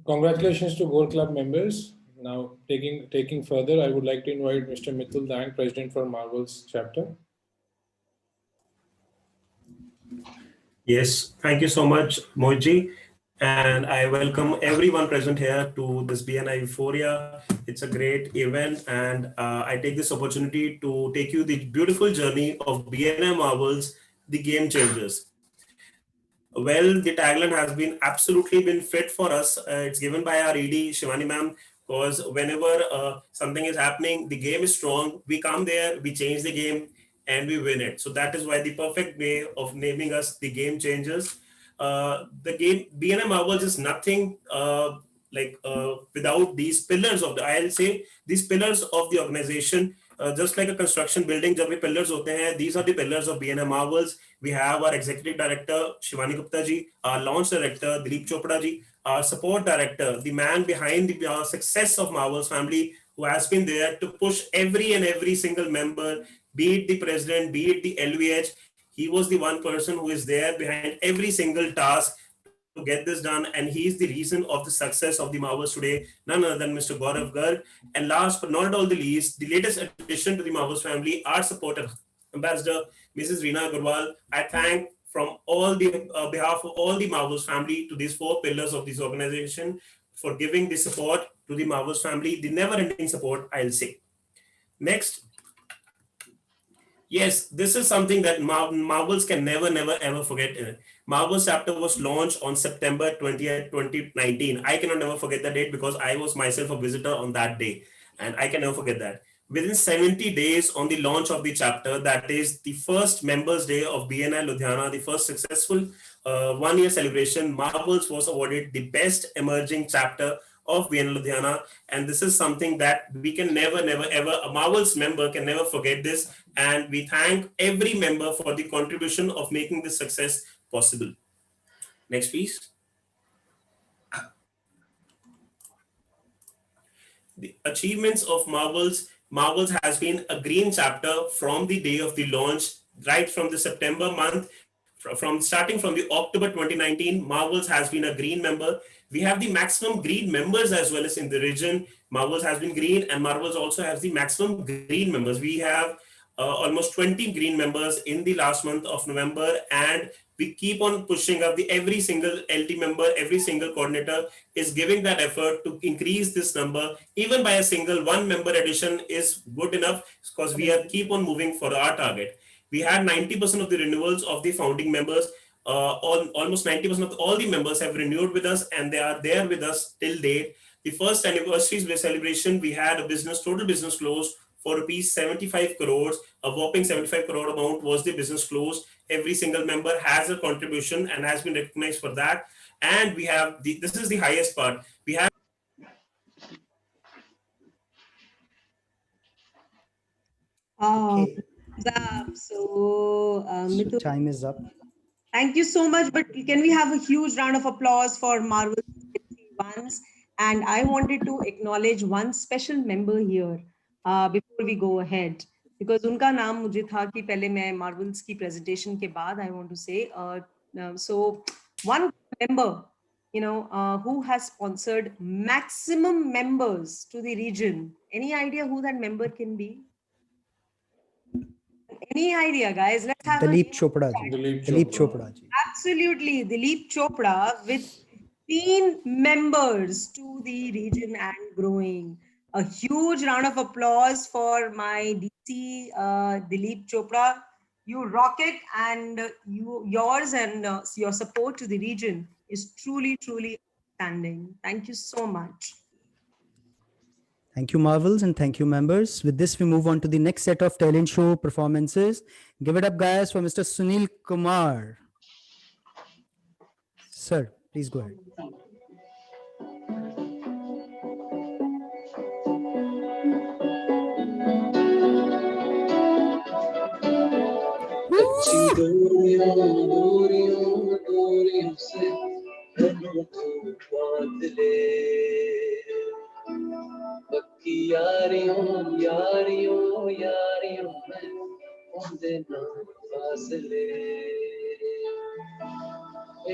A: Congratulations to Gold Club members. Now taking further, I would like to invite Mr. Mitul Dang, President for Marvels chapter.
J: Yes, thank you so much, Moji.
R: and I welcome everyone present here to this BNI Euphoria. It's a great event, and I take this opportunity to take you the beautiful journey of BNI Marvels, the game changers. Well, the tagline has been absolutely been fit for us. It's given by our ED Shivani ma'am, because whenever something is happening, the game is strong. We come there, we change the game, and we win it. So that is why the perfect way of naming us the game changers. The game BNI Marvels is nothing without these pillars of the. I'll say these pillars of the organization. Just like a construction building, जब भी pillars होते हैं, these are the pillars of BNI Marvels. We have our executive director Shivani Gupta ji, our launch director Dilip Chopra ji, our support director, the man behind the success of Marvels family, who has been there to push every and every single member, be it the president, be it the LVH. He was the one person who is there behind every single task to get this done, and he is the reason of the success of the Marvels today, none other than Mr. Gaurav Garg. And last but not all the least, the latest addition to the Marvels family, our supporter, Ambassador Mrs. Reena Agarwal. I thank from all the behalf of all the Marvels family to these four pillars of this organization for giving the support to the Marvels family, the never-ending support, I'll say. Next. Yes, this is something that Marvels can never, ever forget. Marvels chapter was launched on September 20th, 2019. I cannot never forget that date because I was myself a visitor on that day, and I can never forget that. Within 70 days on the launch of the chapter, that is the first Members Day of BNI Ludhiana, the first successful one-year celebration, Marvels was awarded the best emerging chapter of BNI Ludhiana, and this is something that we can never, ever, a Marvels member can never forget this, and we thank every member for the contribution of making this success possible. Next, please. The achievements of Marvels has been a green chapter from the day of the launch, right from the September month, from starting from the October 2019, Marvels has been a green member. We have the maximum green members as well as in the region. Marvels has been green, and Marvels also has the maximum green members. We have almost 20 green members in the last month of November, and we keep on pushing up. Every single LT member, every single coordinator is giving that effort to increase this number. Even by a single one member addition is good enough, because we are keep on moving for our target. We had 90% of the renewals of the founding members. Almost 90% of all the members have renewed with us, and they are there with us till date. The first anniversary celebration, we had a total business close for rupees 75 crores. A whopping 75 crore amount was the business close. Every single member has a contribution and has been recognized for that. And we have this is the highest part. We have
B: Okay.
C: So, Mitu,
B: Time is up.
C: thank you so much. But can we have a huge round of applause for Marvel ones? And I wanted to acknowledge one special member here before we go ahead, because उनका नाम मुझे था कि पहले मैं Marvels की presentation के बाद I want to say so one member, who has sponsored maximum members to the region. Any idea who that member can be? Any idea, guys? Let's have
B: Dilip Chopra ji. Dilip Chopra ji.
C: Absolutely, Dilip Chopra with 15 members to the region and growing. A huge round of applause for my DC, Dilip Chopra. You rock it, and yours and your support to the region is truly, truly outstanding. Thank you so much.
B: Thank you, Marvels, and thank you, members. With this, we move on to the next set of talent show performances. Give it up, guys, for Mr. Sunil Kumar. Sir, please go ahead.
S: पक्की यारियों यारियों यारियों में उनदे नाम फासले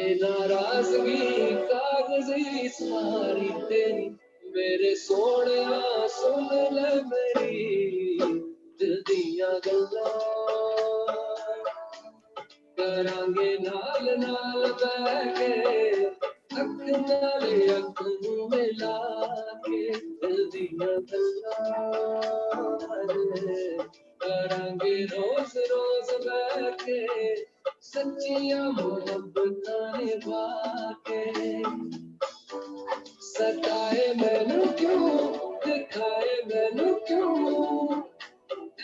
S: ए नाराजगी कागजी सारी तेरी मेरे सोनिया सुन ले मेरी दिल दियां गल्लां करांगे नाल नाल बैठ के अख नाले अख नू मिला के दिल दियां गल्लां करांगे रोज रोज बैठे सच्चियां मोहब्बतां निभा के सताए मैनू क्यों दिखाए मैनू क्यों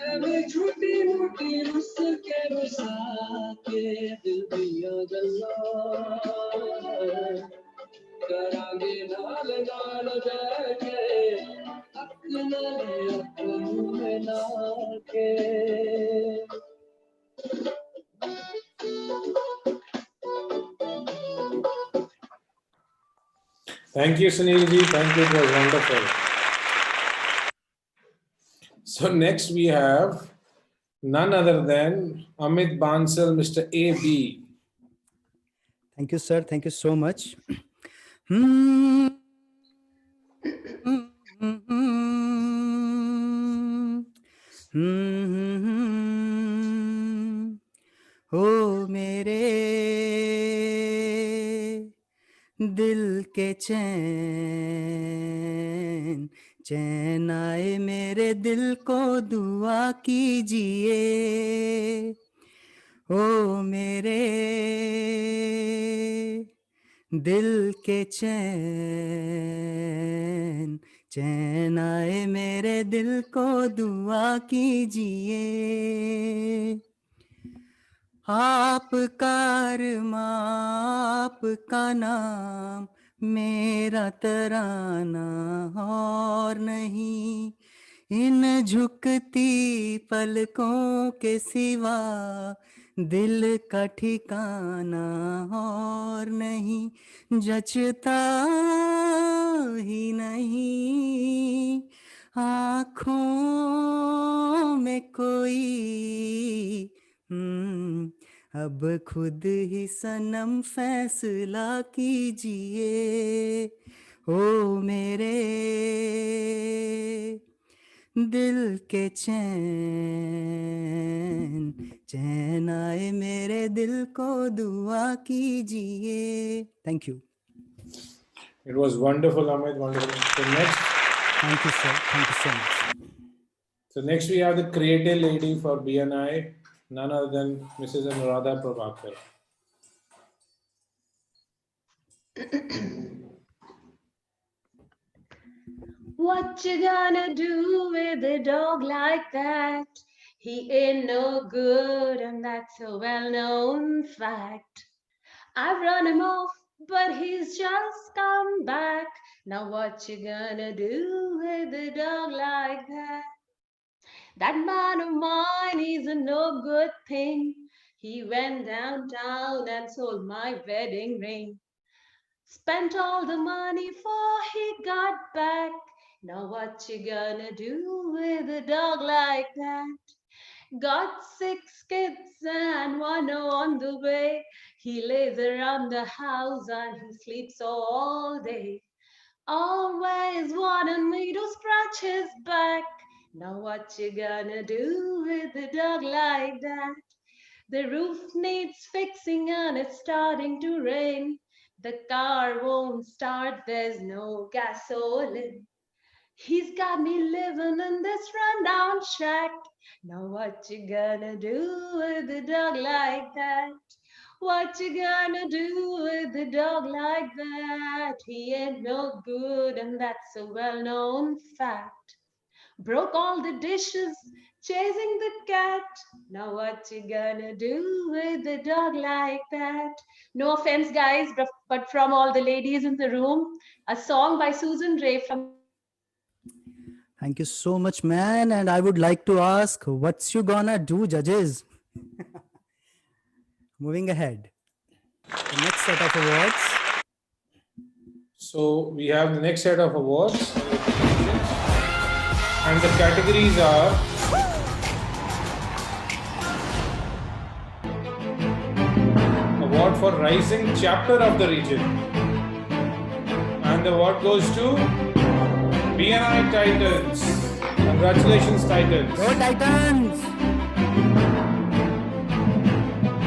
S: एवें झूठी मूठी रुस के रुसा के दिल दियां गल्लां करांगे नाल नाल बैठे अख नाले अख नू मिला के
A: Thank you, Sunil ji. Thank you. It was wonderful. So next we have none other than Amit Bansal, Mr. AB.
B: Thank you, sir. Thank you so much. ओ मेरे दिल के चैन चैन आए मेरे दिल को दुआ कीजिए ओ मेरे दिल के चैन चैन आए मेरे दिल को दुआ कीजिए आपका अरमां आपका नाम मेरा तराना और नहीं इन झुकती पलकों के सिवा दिल का ठिकाना और नहीं जचता ही नहीं आँखों में कोई अब खुद ही सनम फैसला कीजिए ओ मेरे दिल के चैन चैन आए मेरे दिल को दुआ कीजिए thank you
A: It was wonderful, Amit. Wonderful. So next,
B: thank you sir, thank you so much.
A: So next we have the creative lady for BNI, none other than Mrs. Anuradha Prabhakar.
F: What you gonna do with a dog like that? He ain't no good, and that's a well-known fact. I've run him off, but he's just come back. Now what you gonna do with a dog like that? That man of mine, he's a no good thing. He went downtown and sold my wedding ring. Spent all the money before he got back. Now what you gonna do with a dog like that? Got 6 kids and 1 on the way. He lays around the house and he sleeps all day. Always wanted me to scratch his back. Now what you gonna do with a dog like that? The roof needs fixing and it's starting to rain. The car won't start, there's no gasoline. He's got me living in this rundown shack. Now what you gonna do with a dog like that? What you gonna do with a dog like that? He ain't no good, and that's a well-known fact. Broke all the dishes, chasing the cat. Now what you gonna do with a dog like that? No offense, guys, but from all the ladies in the room, a song by Susan Ray from.
B: Thank you so much, man. And I would like to ask, what's you gonna do, judges? Moving ahead. The next set of awards.
A: So we have the next set of awards. And the categories are Award for Rising Chapter of the Region. And the award goes to BNI Titans. Congratulations, Titans.
B: Go Titans!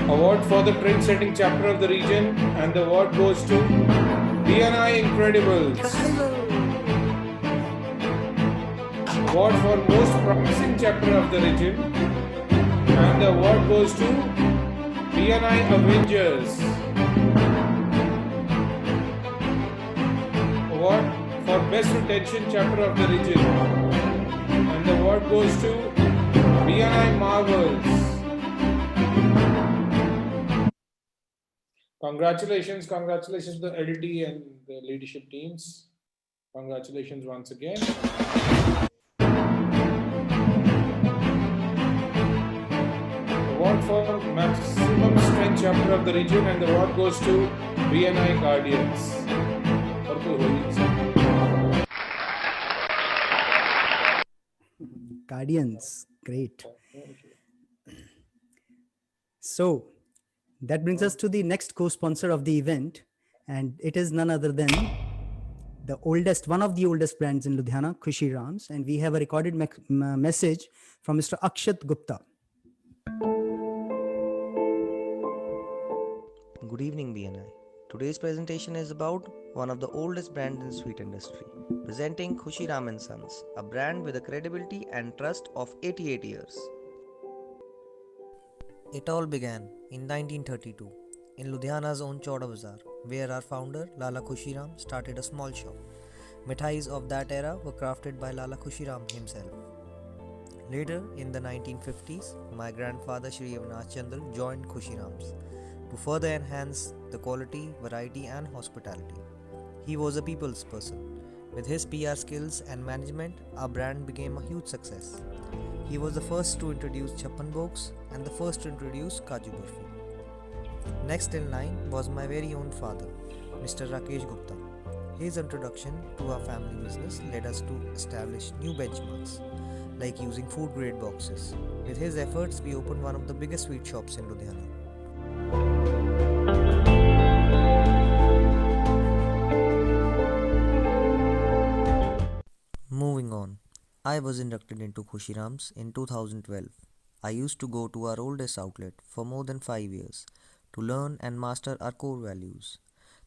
A: Award for the Trend Setting Chapter of the Region. And the award goes to BNI Incredibles. Award for most promising chapter of the region. And the award goes to BNI Avengers. Award for best retention chapter of the region. And the award goes to BNI Marvels. Congratulations to the LD and the leadership teams. Congratulations once again. Award for maximum strength chapter of the region, and the award goes to BNI Guardians.
B: Guardians, great. So that brings us to the next co-sponsor of the event, and it is none other than one of the oldest brands in Ludhiana, Khushi Rams, and we have a recorded message from Mr. Akshat Gupta.
T: Good evening, BNI. Today's presentation is about one of the oldest brands in sweet industry, presenting Khushi Ram & Sons, a brand with the credibility and trust of 88 years. It all began in 1932 in Ludhiana's own Chowda Bazaar, where our founder Lala Khushi Ram started a small shop. Mithais of that era were crafted by Lala Khushi Ram himself. Later, in the 1950s, my grandfather Shri Avinash Chandra joined Khushi Rams to further enhance the quality, variety and hospitality. He was a people's person. With his PR skills and management, our brand became a huge success. He was the first to introduce Chappan Box and the first to introduce Kaju Barfi. Next in line was my very own father, Mr. Rakesh Gupta. His introduction to our family business led us to establish new benchmarks, like using food grade boxes. With his efforts, we opened one of the biggest sweet shops in Ludhiana. Moving on, I was inducted into Khushi Rams in 2012. I used to go to our oldest outlet for more than 5 years to learn and master our core values,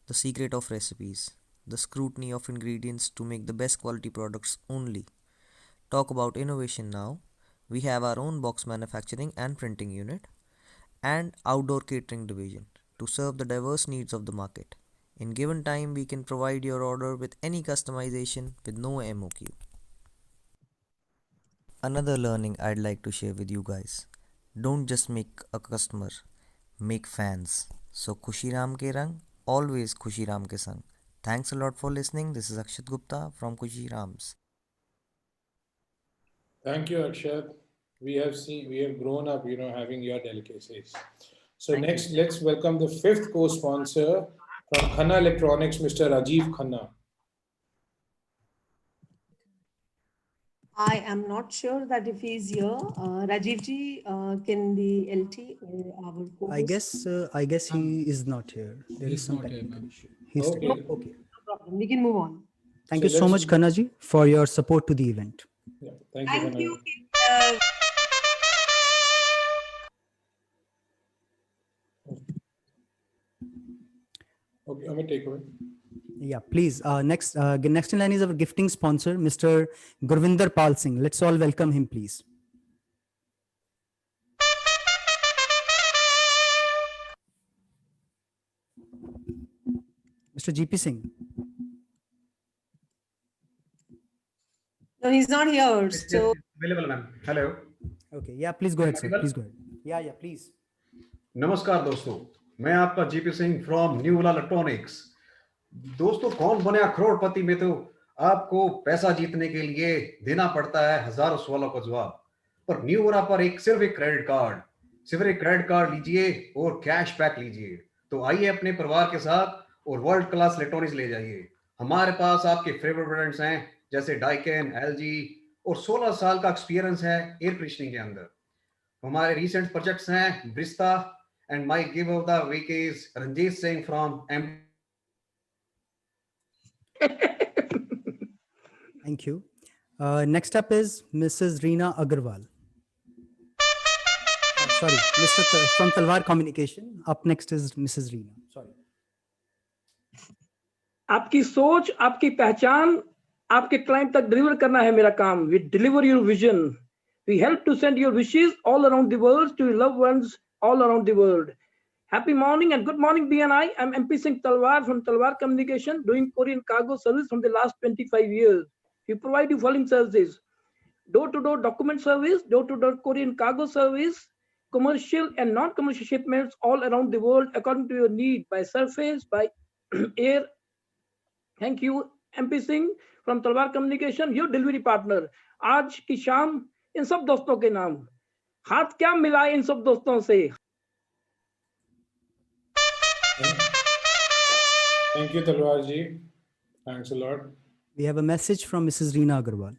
T: the secret of recipes, the scrutiny of ingredients to make the best quality products only. Talk about innovation now. We have our own box manufacturing and printing unit and outdoor catering division to serve the diverse needs of the market. In given time, we can provide your order with any customization with no MOQ. Another learning I'd like to share with you guys. Don't just make a customer, make fans. So Khushi Ram ke rang, always Khushi Ram ke sang. Thanks a lot for listening. This is Akshat Gupta from Khushi Rams.
A: Thank you, Akshat. We have grown up, having your delicacies. So next, let's welcome the fifth co-sponsor from Khanna Electronics, Mr. Rajiv Khanna.
C: I am not sure that if he's here. Rajiv ji, can the LT or our co-host?
B: I guess he is not here. There is some technical issue. He's
A: Okay.
B: okay.
C: No problem. We can move on.
B: Thank you so much, Khanna ji, for your support to the event.
A: Yeah, thank you.
C: Thank
A: Khanna.
C: you.
A: Okay, I'm going to take away.
B: Yeah, please. Next in line is our gifting sponsor, Mr. Gurvinder Pal Singh. Let's all welcome him, please. Mr. GP Singh.
C: No, he's not here. So
U: Available, ma'am. Hello.
B: Okay, yeah, please go ahead, sir. Please go ahead. Yeah, please.
U: नमस्कार दोस्तों, मैं आपका GP Singh from new उला electronics. दोस्तों, कौन बना करोड़पति में तो आपको पैसा जीतने के लिए देना पड़ता है हजारों सवालों का जवाब, पर न्यू उला पर सिर्फ एक क्रेडिट कार्ड लीजिए और कैश बैक लीजिए। तो आइए अपने परिवार के साथ और वर्ल्ड क्लास इलेक्ट्रॉनिक्स ले जाइए। हमारे पास आपके फेवरेट ब्रांड्स हैं जैसे डाइकेन, एलजी और 16 साल का एक्सपीरियंस है एयर कंडीशनिंग के अंदर। हमारे रीसेंट प्रोजेक्ट्स हैं Barista and my give of the week is Ranjit Singh from M.
B: Thank you. Next up is Mrs. Reena Agarwal. Sorry, from Talwar Communication. Up next is Mrs. Reena. Sorry.
E: आपकी सोच, आपकी पहचान, आपके client तक deliver करना है मेरा काम. We deliver your vision. We help to send your wishes all around the world to your loved ones all around the world. Happy morning and good morning, BNI. I'm MP Singh Talwar from Talwar Communication, doing courier cargo service from the last 25 years. We provide you following services: door-to-door document service, door-to-door courier cargo service, commercial and non-commercial shipments all around the world according to your need, by surface, by air. Thank you, MP Singh from Talwar Communication, your delivery partner. आज की शाम इन सब दोस्तों के नाम, हाथ क्या मिलाए इन सब दोस्तों से.
A: Thank you, Talwar ji. Thanks a lot.
B: We have a message from Mrs. Reena Agarwal.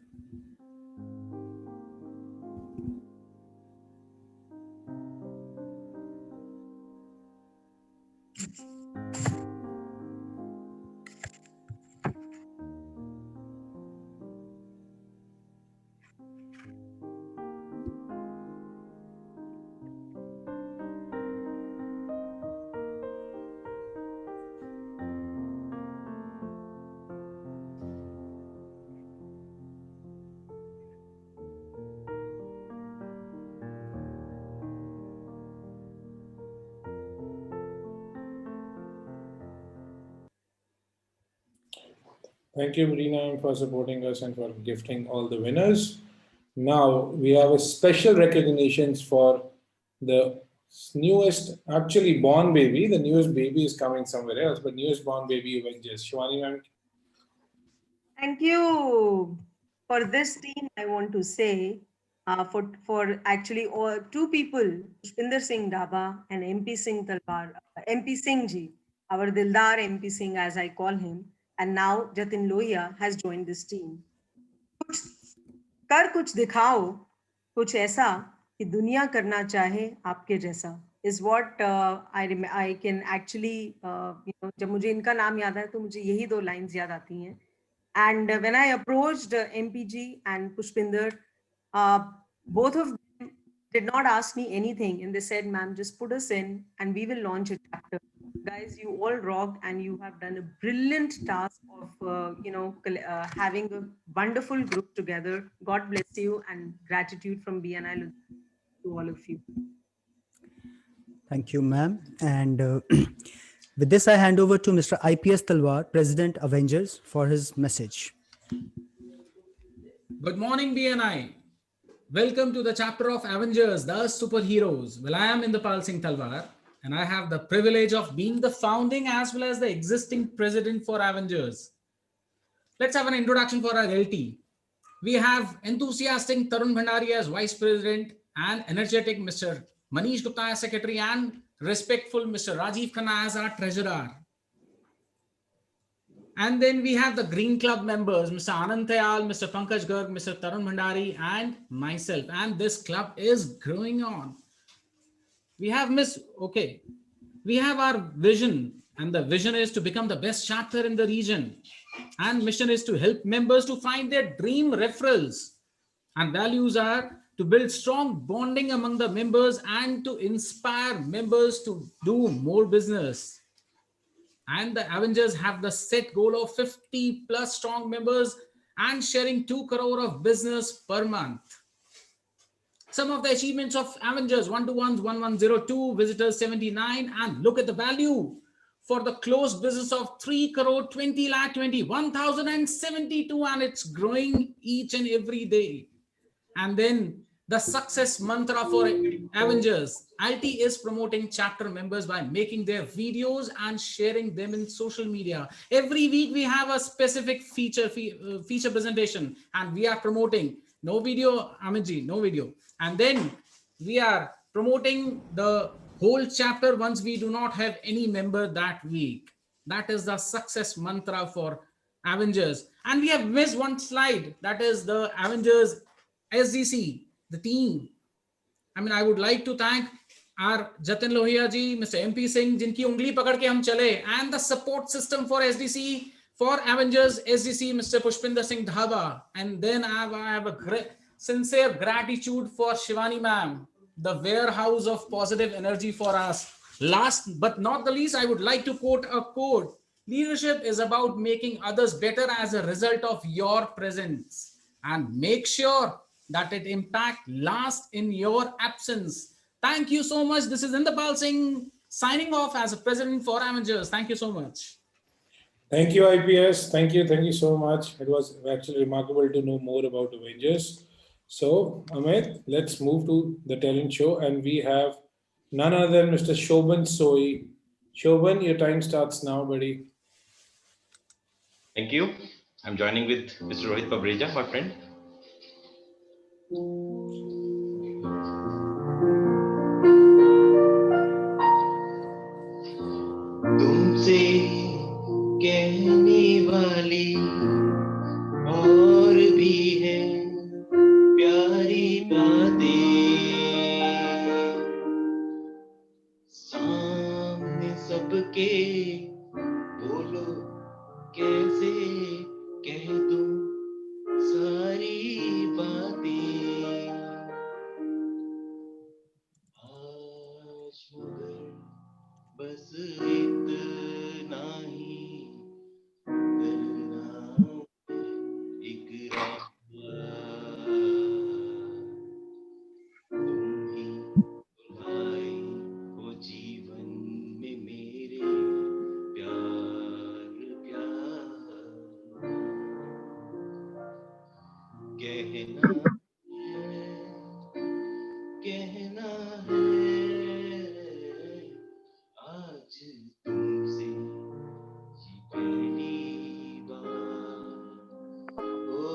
A: Thank you, Reena, for supporting us and for gifting all the winners. Now we have a special recognitions for the newest, actually born baby. The newest baby is coming somewhere else, but newest born baby Avengers. Shivani ma'am.
C: Thank you. For this team, I want to say, for actually two people, Pushpinder Singh Dhaba and MP Singh Talwar, MP Singh ji, our Dildar MP Singh, as I call him, and now Jatin Lohia has joined this team. कर कुछ दिखाओ, कुछ ऐसा कि दुनिया करना चाहे आपके जैसा, is what I can actually, जब मुझे इनका नाम याद है तो मुझे यही दो lines याद आती हैं. And when I approached MPG and Pushpinder, both of them did not ask me anything, and they said, "Ma'am, just put us in, and we will launch a chapter." Guys, you all rocked, and you have done a brilliant task of, having a wonderful group together. God bless you, and gratitude from BNI to all of you.
B: Thank you, ma'am. And with this, I hand over to Mr. IPS Talwar, President Avengers, for his message.
V: Good morning, BNI. Welcome to the chapter of Avengers, the superheroes. Well, I am Indapal Singh Talwar, and I have the privilege of being the founding as well as the existing president for Avengers. Let's have an introduction for our LT. We have enthusiastic Tarun Bhandari as vice president and energetic Mr. Manish Gupta as secretary and respectful Mr. Rajiv Khanna as our treasurer. And then we have the Green Club members, Mr. Anand Tayal, Mr. Pankaj Garg, Mr. Tarun Bhandari, and myself. And this club is growing on. We have we have our vision, and the vision is to become the best chapter in the region. And mission is to help members to find their dream referrals. And values are to build strong bonding among the members and to inspire members to do more business. And the Avengers have the set goal of 50 plus strong members and sharing 2 crore of business per month. Some of the achievements of Avengers: 1-to-1s 1102, visitors 79, and look at the value for the closed business of 3 crore 20 lakh 21,072, and it's growing each and every day. And then the success mantra for Avengers: LT is promoting chapter members by making their videos and sharing them in social media. Every week we have a specific feature presentation, and we are promoting no video, Amit, no video. And then we are promoting the whole chapter once we do not have any member that week. That is the success mantra for Avengers. And we have missed one slide, that is the Avengers SDC, the team. I mean, I would like to thank our Jatin Lohia ji, Mr. MP Singh, jinki ungli pakad ke hum chale, and the support system for SDC, for Avengers SDC, Mr. Pushpinder Singh Dhaba. And then I have a great sincere gratitude for Shivani ma'am, the warehouse of positive energy for us. Last but not the least, I would like to quote a quote Leadership is about making others better as a result of your presence, and make sure that it impact lasts in your absence. Thank you so much. This is Indapal Singh signing off as a president for Avengers. Thank you so much.
A: Thank you, IPS. Thank you so much. It was actually remarkable to know more about Avengers. So, Amit, let's move to the talent show, and we have none other than Mr. Shobhan Soi. Shobhan, your time starts now, buddy.
O: Thank you. I'm joining with Mr. Rohit Pabreja, my friend.
S: तुमसे कहने वाली और भी है प्यारी बातें, सामने सबके बोलो कैसे कह दूं सारी बातें, आज मगर बस इतना ही करना इकरार, तुम ही बुलाए हो जीवन में मेरे प्यार प्यार, कहना है आज तुमसे ये पहली बार, ओ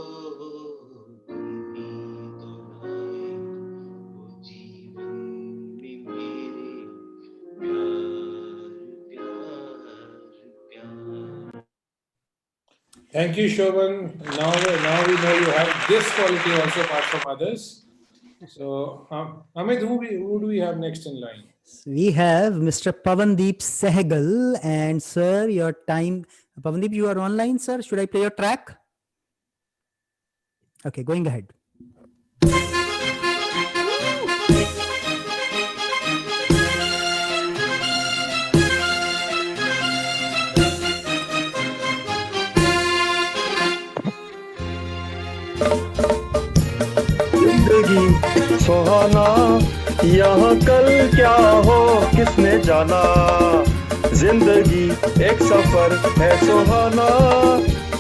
S: तुम ही तो लाए हो जीवन में मेरे प्यार प्यार प्यार.
A: Thank you, Shobhan. Now we know you have this quality also apart from others. So, Amit, who do we have next in line?
B: We have Mr. Pavandeep Sehgal, and sir, your time. Pavandeep, you are online, sir. Should I play your track? Okay, going ahead.
D: जिंदगी सुहाना, यहाँ कल क्या हो किसने जाना, जिंदगी एक सफर है सुहाना,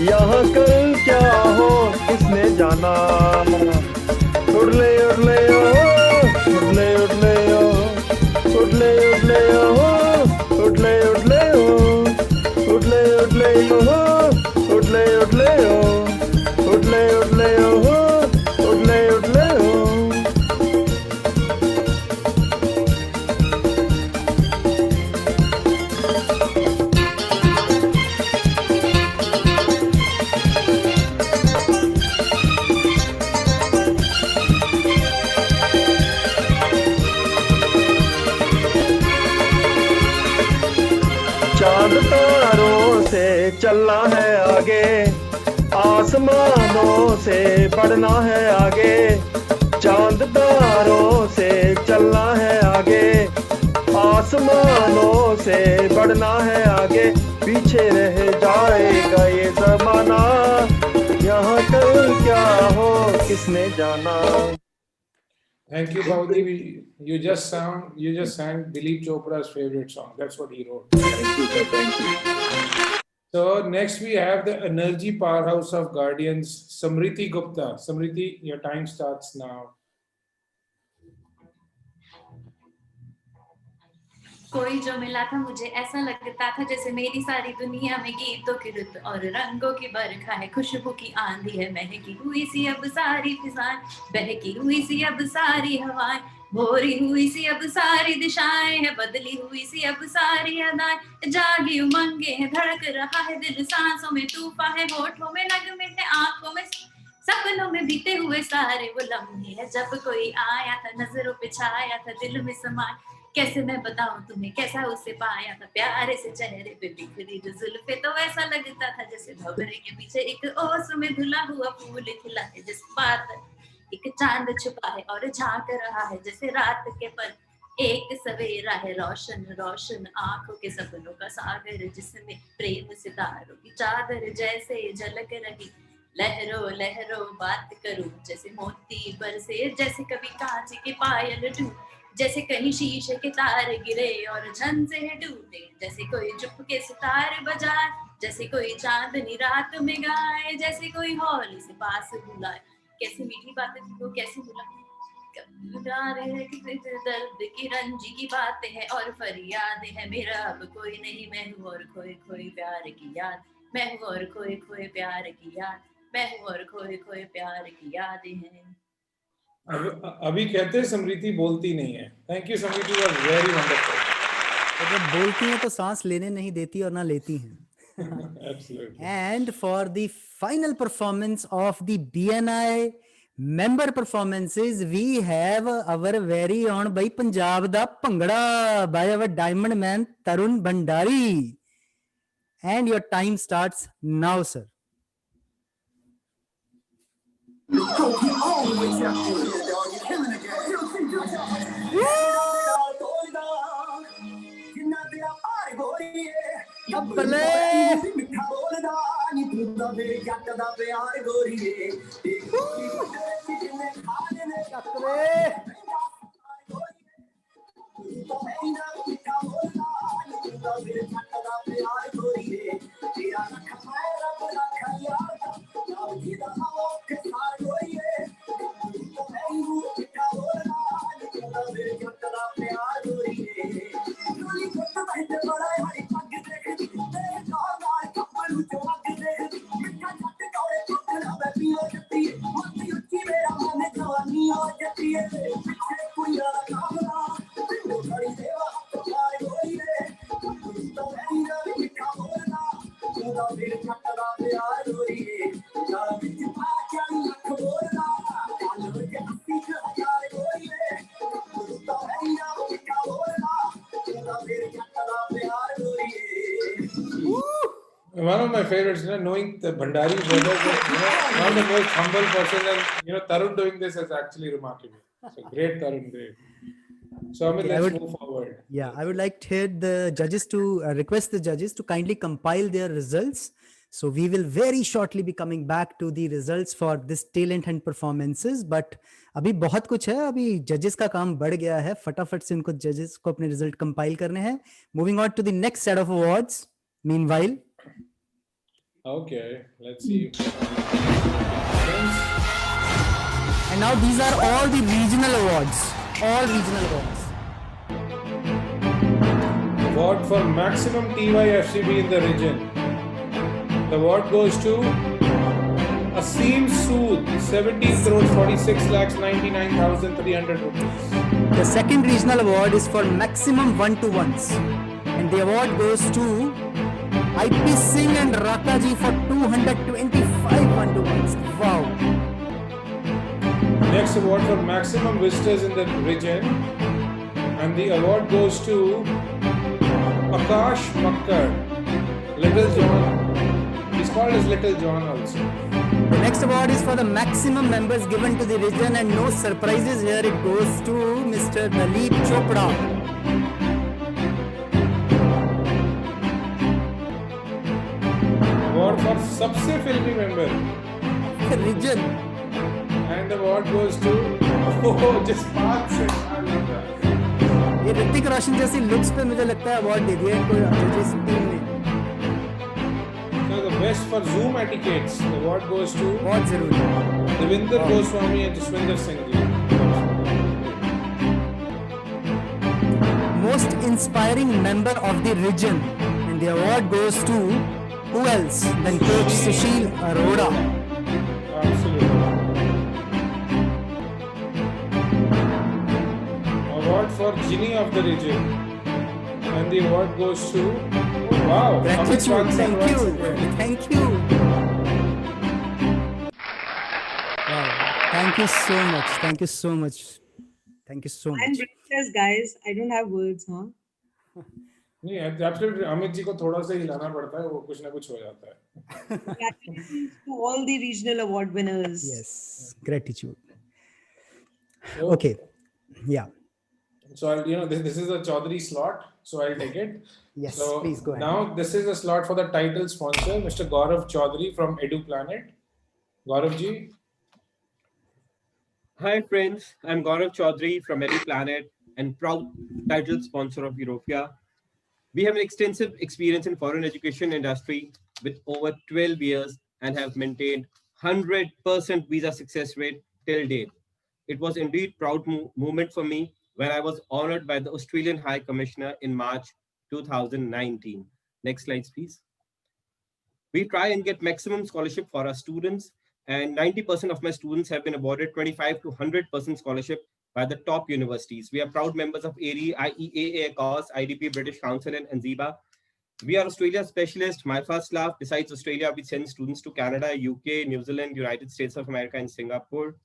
D: यहाँ कल क्या हो किसने जाना, उड़ले उड़ले ओ उड़ले उड़ले ओ उड़ले उड़ले ओ उड़ले उड़ले ओ उड़ले उड़ले ओ उड़ले उड़ले ओ उड़ले उड़ले ओ उड़ले उड़ले ओ. चांद तारों से चलना है आगे, आसमानों से बढ़ना है आगे, चांद तारों से चलना है आगे, आसमानों से बढ़ना है आगे, पीछे रह जाएगा ये जमाना, यहाँ कल क्या हो किसने जाना.
A: Thank you, Pavandeep. You just sang Dilip Chopra's favorite song. That's what he wrote. Thank you, sir. Thank you. So next we have the energy powerhouse of Guardians, Samriti Gupta. Samriti, your time starts now.
G: कोई जो मिला था मुझे ऐसा लगता था जैसे मेरी सारी दुनिया में गीतों की रुत और रंगों की बरखा है, खुशबू की आंधी है, महकी हुई सी अब सारी फिजाएं, बहकी हुई सी अब सारी हवाएं, भोरी हुई सी अब सारी दिशाएं है, बदली हुई सी अब सारी अदाएं, जागी उमंगे है, धड़क रहा है दिल, सांसों में तूफान है, होठों में नगमे है, आंखों में सपनों में बीते हुए सारे वो लम्हे है, जब कोई आया था नजरों पे छाया था, दिल में समाया, कैसे मैं बताऊं तुम्हें कैसा उसे पाया था, प्यारे से चेहरे पे बिखरी जो जुल्फे, तो ऐसा लगता था जैसे भंवरे के पीछे एक ओस में धुला हुआ फूल खिला है, जिस बात एक चांद छुपा है और झांक रहा है जैसे रात के पल, एक सवेरा है रोशन रोशन आंखों के सपनों का सागर, जिसमें प्रेम सितारों की चादर जैसे झलक रही। लहरों लहरों बात करूं जैसे मोती बरसे, जैसे कभी कांच के पायल टूटे, जैसे कहीं शीशे के तार गिरे और झन से टूटे, जैसे कोई चुपके सितार बजाए, जैसे कोई चांदनी रात में गाए, जैसे कोई हौली से पास बुलाए। कैसी मीठी बातें थी वो कैसी बुलाए, दर्द की रंजी की बातें हैं और फरियादें हैं। मेरा अब कोई नहीं, मैं हूँ और खोए खोए प्यार की याद, मैं हूँ और खोए खोए प्यार की याद, मैं हूँ और खोए खोए प्यार की यादें हैं।
A: अभी कहते हैं समृति बोलती नहीं है। Thank you Smriti, was very wonderful.
B: तो जब बोलती हैं तो सांस लेने नहीं देती और ना लेती हैं.
A: Absolutely.
B: And for the final performance of the BNI member performances, we have our very own by Punjab da Bhangra by our diamond man Tarun Bhandari. And your time starts now, sir.
A: One of my favorites, knowing the Bhandari brothers, one of the most humble person, and Tarun doing this is actually remarkable. So great, Tarun, great. So Amit, let's move forward.
B: Yeah, I would like to hear the judges to request the judges to kindly compile their results. So we will very shortly be coming back to the results for this talent hunt performances. But अभी बहुत कुछ है, अभी judges का काम बढ़ गया है, फटाफट से उनको judges को अपने result compile करने हैं. Moving on to the next set of awards. Meanwhile.
A: Okay, let's see.
B: And now these are all the regional awards. All regional awards.
A: Award for maximum TYFCB in the region. The award goes to Asim Sood, 17 crores 46 lakhs 99,300 rupees.
B: The second regional award is for maximum one-to-ones. And the award goes to IP Singh and Rakaji for 225 one-to-ones. Wow.
A: Next award for maximum visitors in the region, and the award goes to Akash Makkar, Little John. He's called as Little John also.
B: The next award is for the maximum members given to the region, and no surprises here. It goes to Mr. Dalip Chopra.
A: Award for सबसे फिल्मी member.
B: Region.
A: And the award goes to just Park Singh. I love that.
B: ये ऋतिक रोशन जैसी looks पे मुझे लगता है award दे दिया इनको जजेस टीम ने.
A: So the best for Zoom etiquettes, the award goes to
B: बहुत जरूरी.
A: Devinder Goswami and Jaswinder Singh ji.
B: Most inspiring member of the region, and the award goes to who else than Coach Sushil Arora.
A: Absolutely. Award for Genie of the region, and the award goes to wow.
B: Gratitude. Thank you. Thank you. Wow. Thank you so much. Thank you so much. Thank you so
C: I'm
B: much.
C: breathless, guys. I don't have words, huh?
A: नहीं, absolutely. Amit ji को थोड़ा सा हिलाना पड़ता है, वो कुछ ना कुछ हो जाता है.
C: Congratulations to all the regional award winners.
B: Yes, gratitude.
A: So,
B: Okay, yeah.
A: So I'll, this is a Chaudhary slot, so I'll take it.
B: Yes,
A: So
B: please go ahead.
A: now this is a slot for the title sponsor, Mr. Gaurav Chaudhary from EduPlanet. Gaurav ji.
H: Hi friends, I'm Gaurav Chaudhary from EduPlanet and proud title sponsor of Europia. We have an extensive experience in foreign education industry with over 12 years and have maintained 100% visa success rate till date. It was indeed proud moment for me when I was honored by the Australian High Commissioner in March 2019. Next slide, please. We try and get maximum scholarship for our students, and 90% of my students have been awarded 25 to 100% scholarship by the top universities. We are proud members of ARI, IEA, ACOS, IDP, British Council, and ANZIBA. We are Australia specialist. My first love, besides Australia, we send students to Canada, UK, New Zealand, United States of America, and Singapore.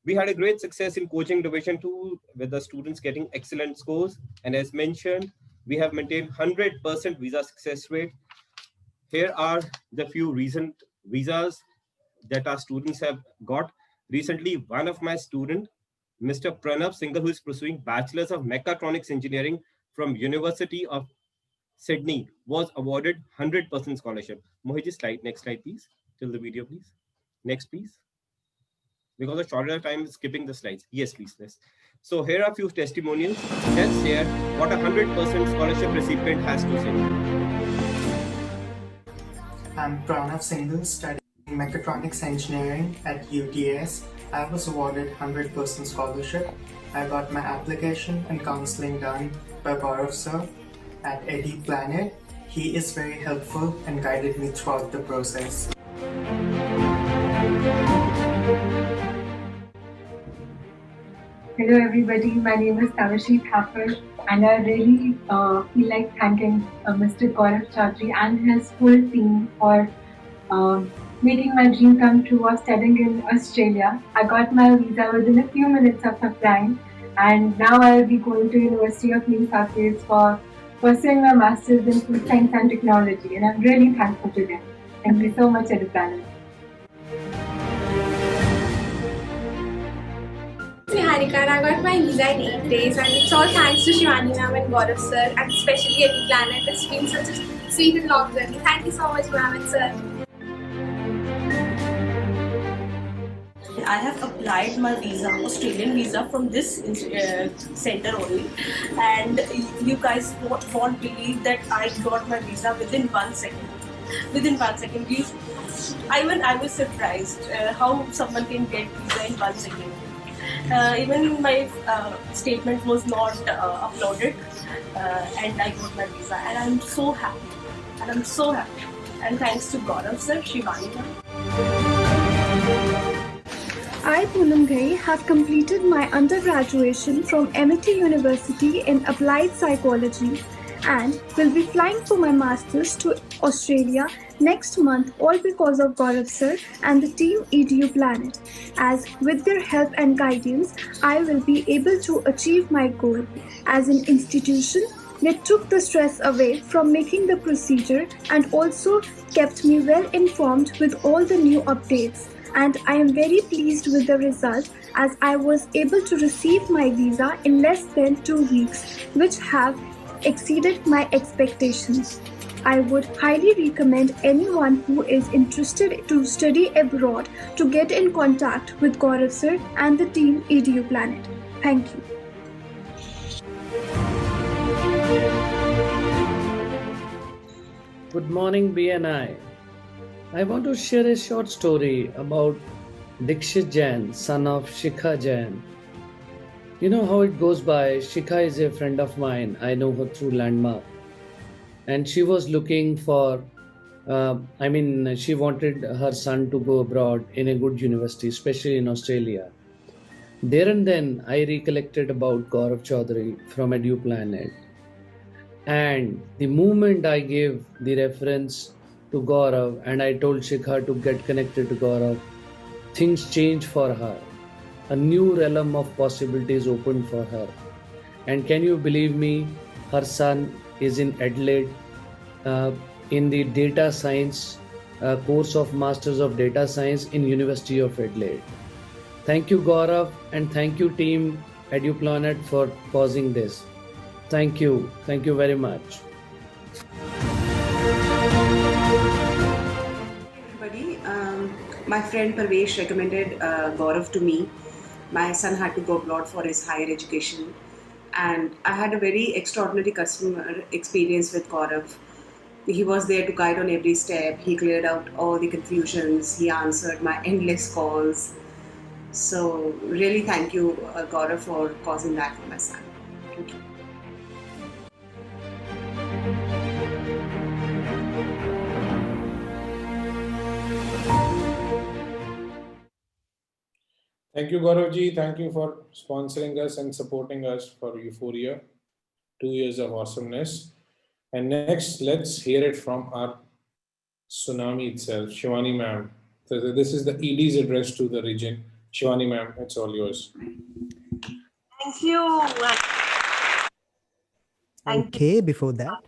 H: We had a great success in coaching division 2 with the students getting excellent scores. And as mentioned, we have maintained 100% visa success rate. Here are the few recent visas that our students have got. Recently, one of my students, Mr. Pranav Singhal, who is pursuing Bachelor's of Mechatronics Engineering from University of Sydney, was awarded 100% scholarship. Mohit, slide, next slide, please. Till the video, please. Next, please. Because of shorter time, skipping the slides. Yes, please. Yes. So here are a few testimonials. Let's hear what a 100% scholarship recipient has to say.
I: I'm Pranav Singhal, studying Mechatronics Engineering at UTS. I was awarded 100% scholarship. I got my application and counseling done by Gaurav sir at EduPlanet. He is very helpful and guided me throughout the process.
W: Hello everybody, my name is Tavashi Thapar and I really feel like thanking Mr. Gaurav Chaudhary and his full team for making my dream come true of studying in Australia. I got my visa within a few minutes of applying and now I will be going to University of New South Wales for pursuing my Masters in Food Science and Technology, and I'm really thankful to them. Thank you so much, EduPlanet.
X: Harika, I got my visa in 8 days and it's all thanks to Shivani ma'am and Gaurav sir and especially EduPlanet. It's been such a sweet and long journey. Thank you so much ma'am and sir.
Y: I have applied my visa, Australian visa from this center only, and you guys won't believe that I got my visa within 1 second. Within 1 second, I was surprised how someone can get visa in 1 second. Even my statement was not uploaded, and I got my visa, and I'm so happy. And thanks to Gaurav sir, Shivani ma'am.
W: I, Poonam Ghai, have completed my undergraduation from Amity University in Applied Psychology and will be flying for my Masters to Australia next month, all because of Gaurav sir and the team EduPlanet, as with their help and guidance, I will be able to achieve my goal. As an institution, they took the stress away from making the procedure and also kept me well informed with all the new updates. And I am very pleased with the result as I was able to receive my visa in less than 2 weeks, which have exceeded my expectations. I would highly recommend anyone who is interested to study abroad to get in contact with Gaurav sir and the team EduPlanet. Thank you.
Z: Good morning, BNI. I want to share a short story about Dikshit Jain, son of Shikha Jain. You know how it goes by. Shikha is a friend of mine. I know her through Landmark. And she was looking for, she wanted her son to go abroad in a good university, especially in Australia. There and then I recollected about Gaurav Chaudhary from EduPlanet. And the moment I gave the reference to Gaurav and I told Shikha to get connected to Gaurav, things changed for her. A new realm of possibilities opened for her. And can you believe me, her son is in Adelaide in the data science course of Masters of Data Science in University of Adelaide. Thank you Gaurav and thank you team EduPlanet for causing this. Thank you very much.
K: Everybody, my friend Parvesh recommended Gaurav to me. My son had to go abroad for his higher education, and I had a very extraordinary customer experience with Gaurav. He was there to guide on every step. He cleared out all the confusions. He answered my endless calls. So really thank you, Gaurav, for causing that for my son. Thank you.
A: Thank you, Gauravji. Thank you for sponsoring us and supporting us for Euphoria. 2 years of awesomeness. And next, let's hear it from our tsunami itself, Shivani ma'am. So this is the ED's address to the region. Shivani ma'am, it's all yours.
C: Thank you.
B: Okay, before that.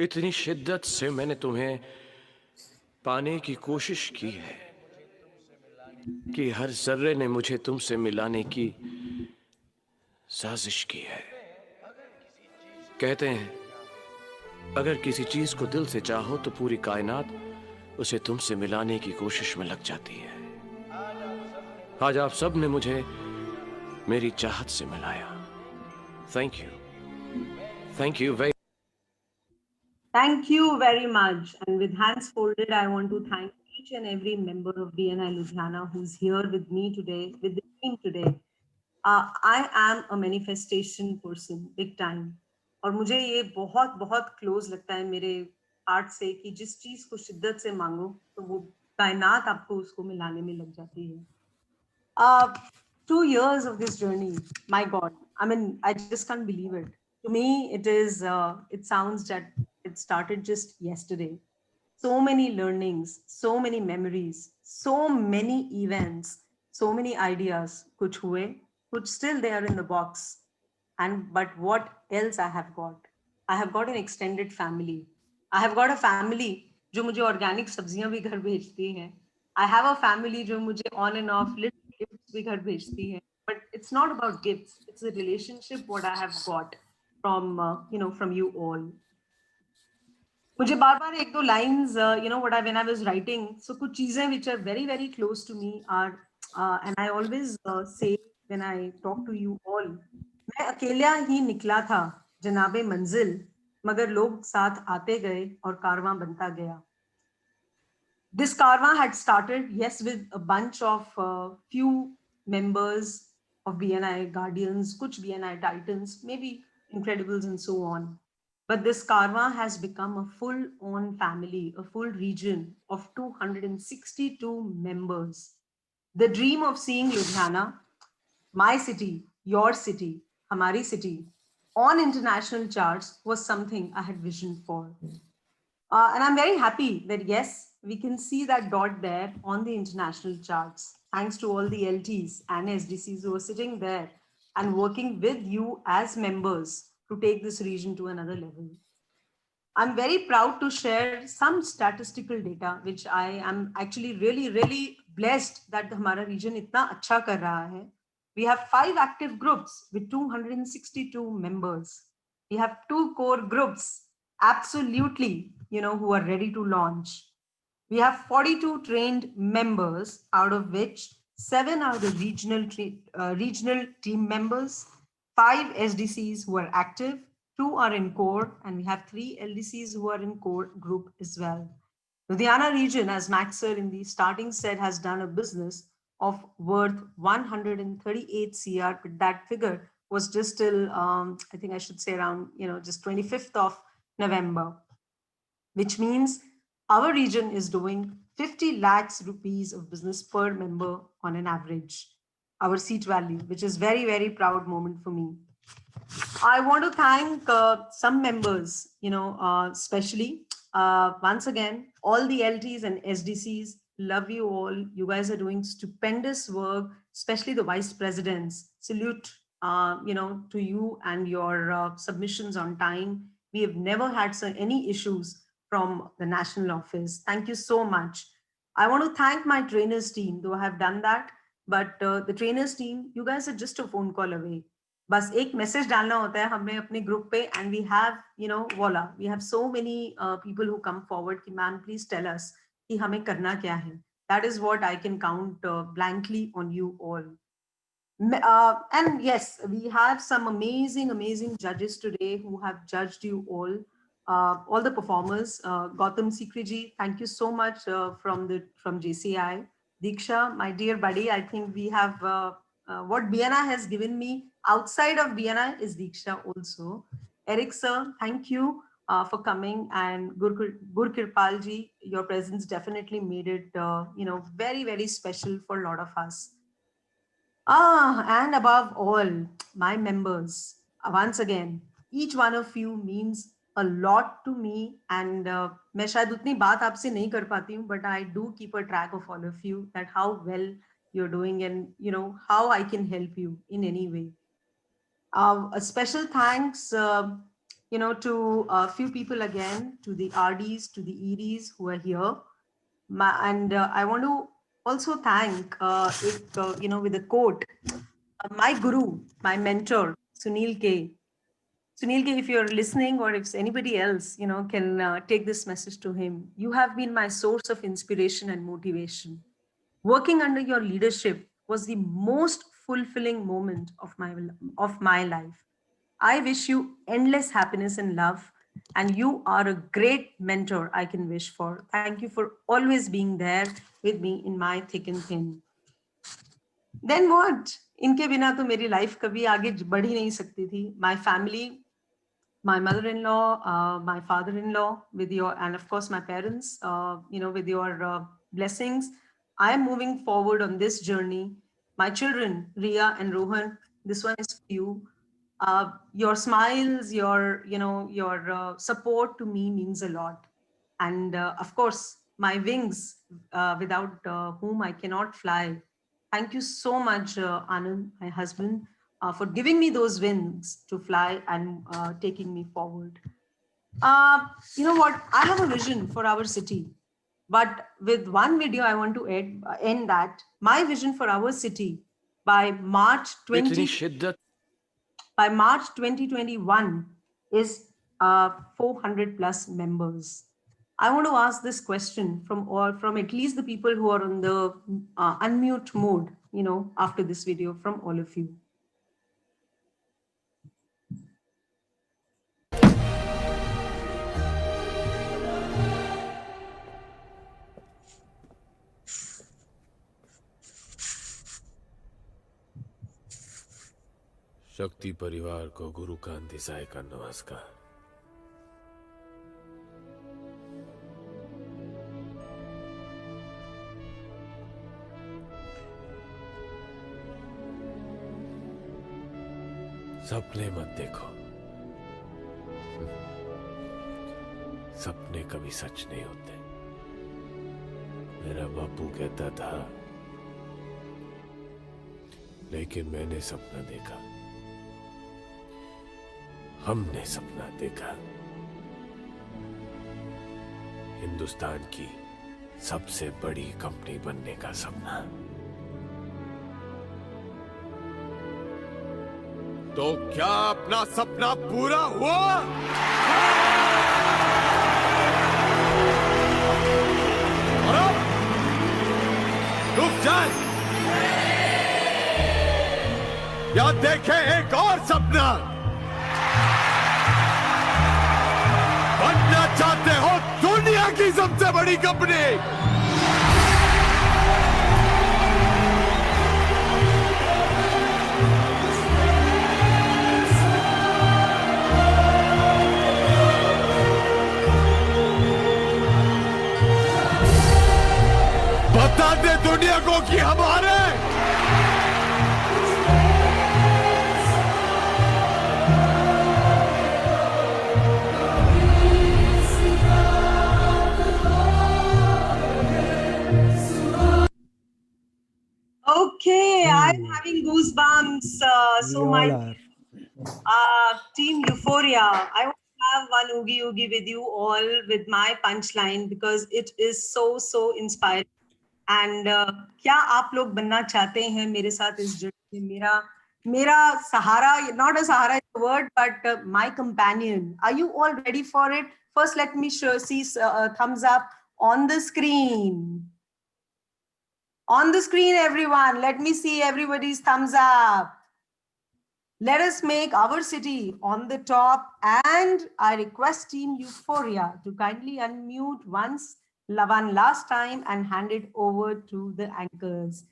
L: इतनी शिद्दत से मैंने तुम्हें पाने की कोशिश की है कि हर जर्रे ने मुझे तुमसे मिलाने की साजिश की है। कहते हैं अगर किसी चीज को दिल से चाहो तो पूरी कायनात उसे तुमसे मिलाने की कोशिश में लग जाती है। आज आप सब ने मुझे मेरी चाहत से मिलाया। Thank you very
C: Thank you very much. And with hands folded, I want to thank each and every member of BNI Ludhiana who's here with me today, with the team today. I am a manifestation person, big time. और मुझे ये बहुत बहुत close लगता है मेरे heart से कि जिस चीज को शिद्दत से मांगो तो वो कायनात आपको उसको मिलाने में लग जाती है। 2 years of this journey, my God, I mean, I just can't believe it. To me, it sounds that it started just yesterday. So many learnings, so many memories, so many events, so many ideas, kuch hue, kuch still there in the box. But what else I have got? I have got an extended family. I have got a family जो मुझे organic सब्जियां भी घर भेजती हैं. I have a family जो मुझे on and off little gifts भी घर भेजती है. But it's not about gifts. It's a relationship what I have got from from you all. मुझे बार-बार एक दो lines, when I was writing, so कुछ चीजें which are very very close to me are, and I always say when I talk to you all, मैं अकेला ही निकला था जनाबे मंजिल, मगर लोग साथ आते गए और कारवां बनता गया. This Karwaan had started, yes, with a bunch of few members of BNI Guardians, kuch BNI Titans, maybe Incredibles and so on. But this Karwaan has become a full-on family, a full region of 262 members. The dream of seeing Ludhiana, my city, your city, Hamari city, on international charts was something I had visioned for. And I'm very happy that, yes, we can see that dot there on the international charts, thanks to all the LTs and SDCs who are sitting there and working with you as members to take this region to another level. I'm very proud to share some statistical data, which I am actually really, really blessed that Hamara region itna acha kar raha hai. We have 5 active groups with 262 members. We have 2 core groups, absolutely, who are ready to launch. We have 42 trained members, out of which 7 are the regional team members, 5 SDCs who are active, 2 are in core, and we have 3 LDCs who are in core group as well. Ludhiana region, as Max sir in the starting said, has done a business of worth 138 CR, but that figure was just till, I think I should say around, just 25th of November, which means our region is doing 50 lakhs rupees of business per member on an average, our seat value, which is very, very proud moment for me. I want to thank some members, especially once again, all the LTs and SDCs, love you all. You guys are doing stupendous work, especially the vice presidents. Salute, to you and your submissions on time. We have never had any issues from the national office. Thank you so much. I want to thank my trainers team, though I have done that, but the trainers team, you guys are just a phone call away. बस एक message डालना होता है हमें अपने group पे, and we have वॉला we have so many people who come forward कि मैम प्लीज टेल अस कि हमें करना क्या है. That is what I can count blankly on you all. And yes, we have some amazing judges today who have judged you all the performers. Gautam Sikriji, thank you so much from JCI. Diksha, my dear buddy, I think we have what BNI has given me outside of BNI is Diksha also. Eric sir, thank you for coming, and Gurkirpal ji, your presence definitely made it very special for a lot of us. And above all, my members, once again, each one of you means a lot to me, and मैं शायद उतनी बात आपसे नहीं कर पाती हूँ, but I do keep a track of all of you, that how well you're doing and how I can help you in any way. A special thanks to a few people again, to the RDs, to the EDs who are here. And I want to also thank with a quote, my guru, my mentor, Sunil K. Sunil K, if you're listening, or if anybody else can take this message to him, you have been my source of inspiration and motivation. Working under your leadership was the most fulfilling moment of my life. I wish you endless happiness and love, and you are a great mentor I can wish for. Thank you for always being there with me in my thick and thin. Then what? इनके बिना तो मेरी life कभी आगे बढ़ ही नहीं सकती थी. My family, my mother-in-law, my father-in-law, and of course my parents, with your blessings, I am moving forward on this journey. My children, Ria and Rohan, this one is for you. Your smiles, your support to me means a lot. And of course, my wings, without whom I cannot fly. Thank you so much, Anand, my husband, for giving me those wings to fly and taking me forward. You know what? I have a vision for our city, but with one video, I want to end that. My vision for our city by March 2021 is 400 plus members. I want to ask this question from at least the people who are on the unmute mode, after this video, from all of you.
L: शक्ति परिवार को गुरु कांति साई का नमस्कार. सपने मत देखो, सपने कभी सच नहीं होते. मेरा बापू कहता था, लेकिन मैंने सपना देखा, हमने सपना देखा. हिंदुस्तान की सबसे बड़ी कंपनी बनने का सपना. तो क्या अपना सपना पूरा हुआ? रुक जाए या देखें एक और सपना. बनना चाहते हो दुनिया की सबसे बड़ी कंपनी? बता दे दुनिया को कि हमारे
C: Okay, I'm having goosebumps. So
B: We
C: my
B: all are.
C: team Euphoria, I want to have one oogie oogie with you all with my punchline, because it is so inspiring. And क्या आप लोग बनना चाहते हैं मेरे साथ इस जर्नी में? मेरा Mera Sahara, not a Sahara is a word, but my companion. Are you all ready for it? First, let me see thumbs up on the screen. On the screen, everyone. Let me see everybody's thumbs up. Let us make our city on the top. And I request Team Euphoria to kindly unmute one last time and hand it over to the anchors.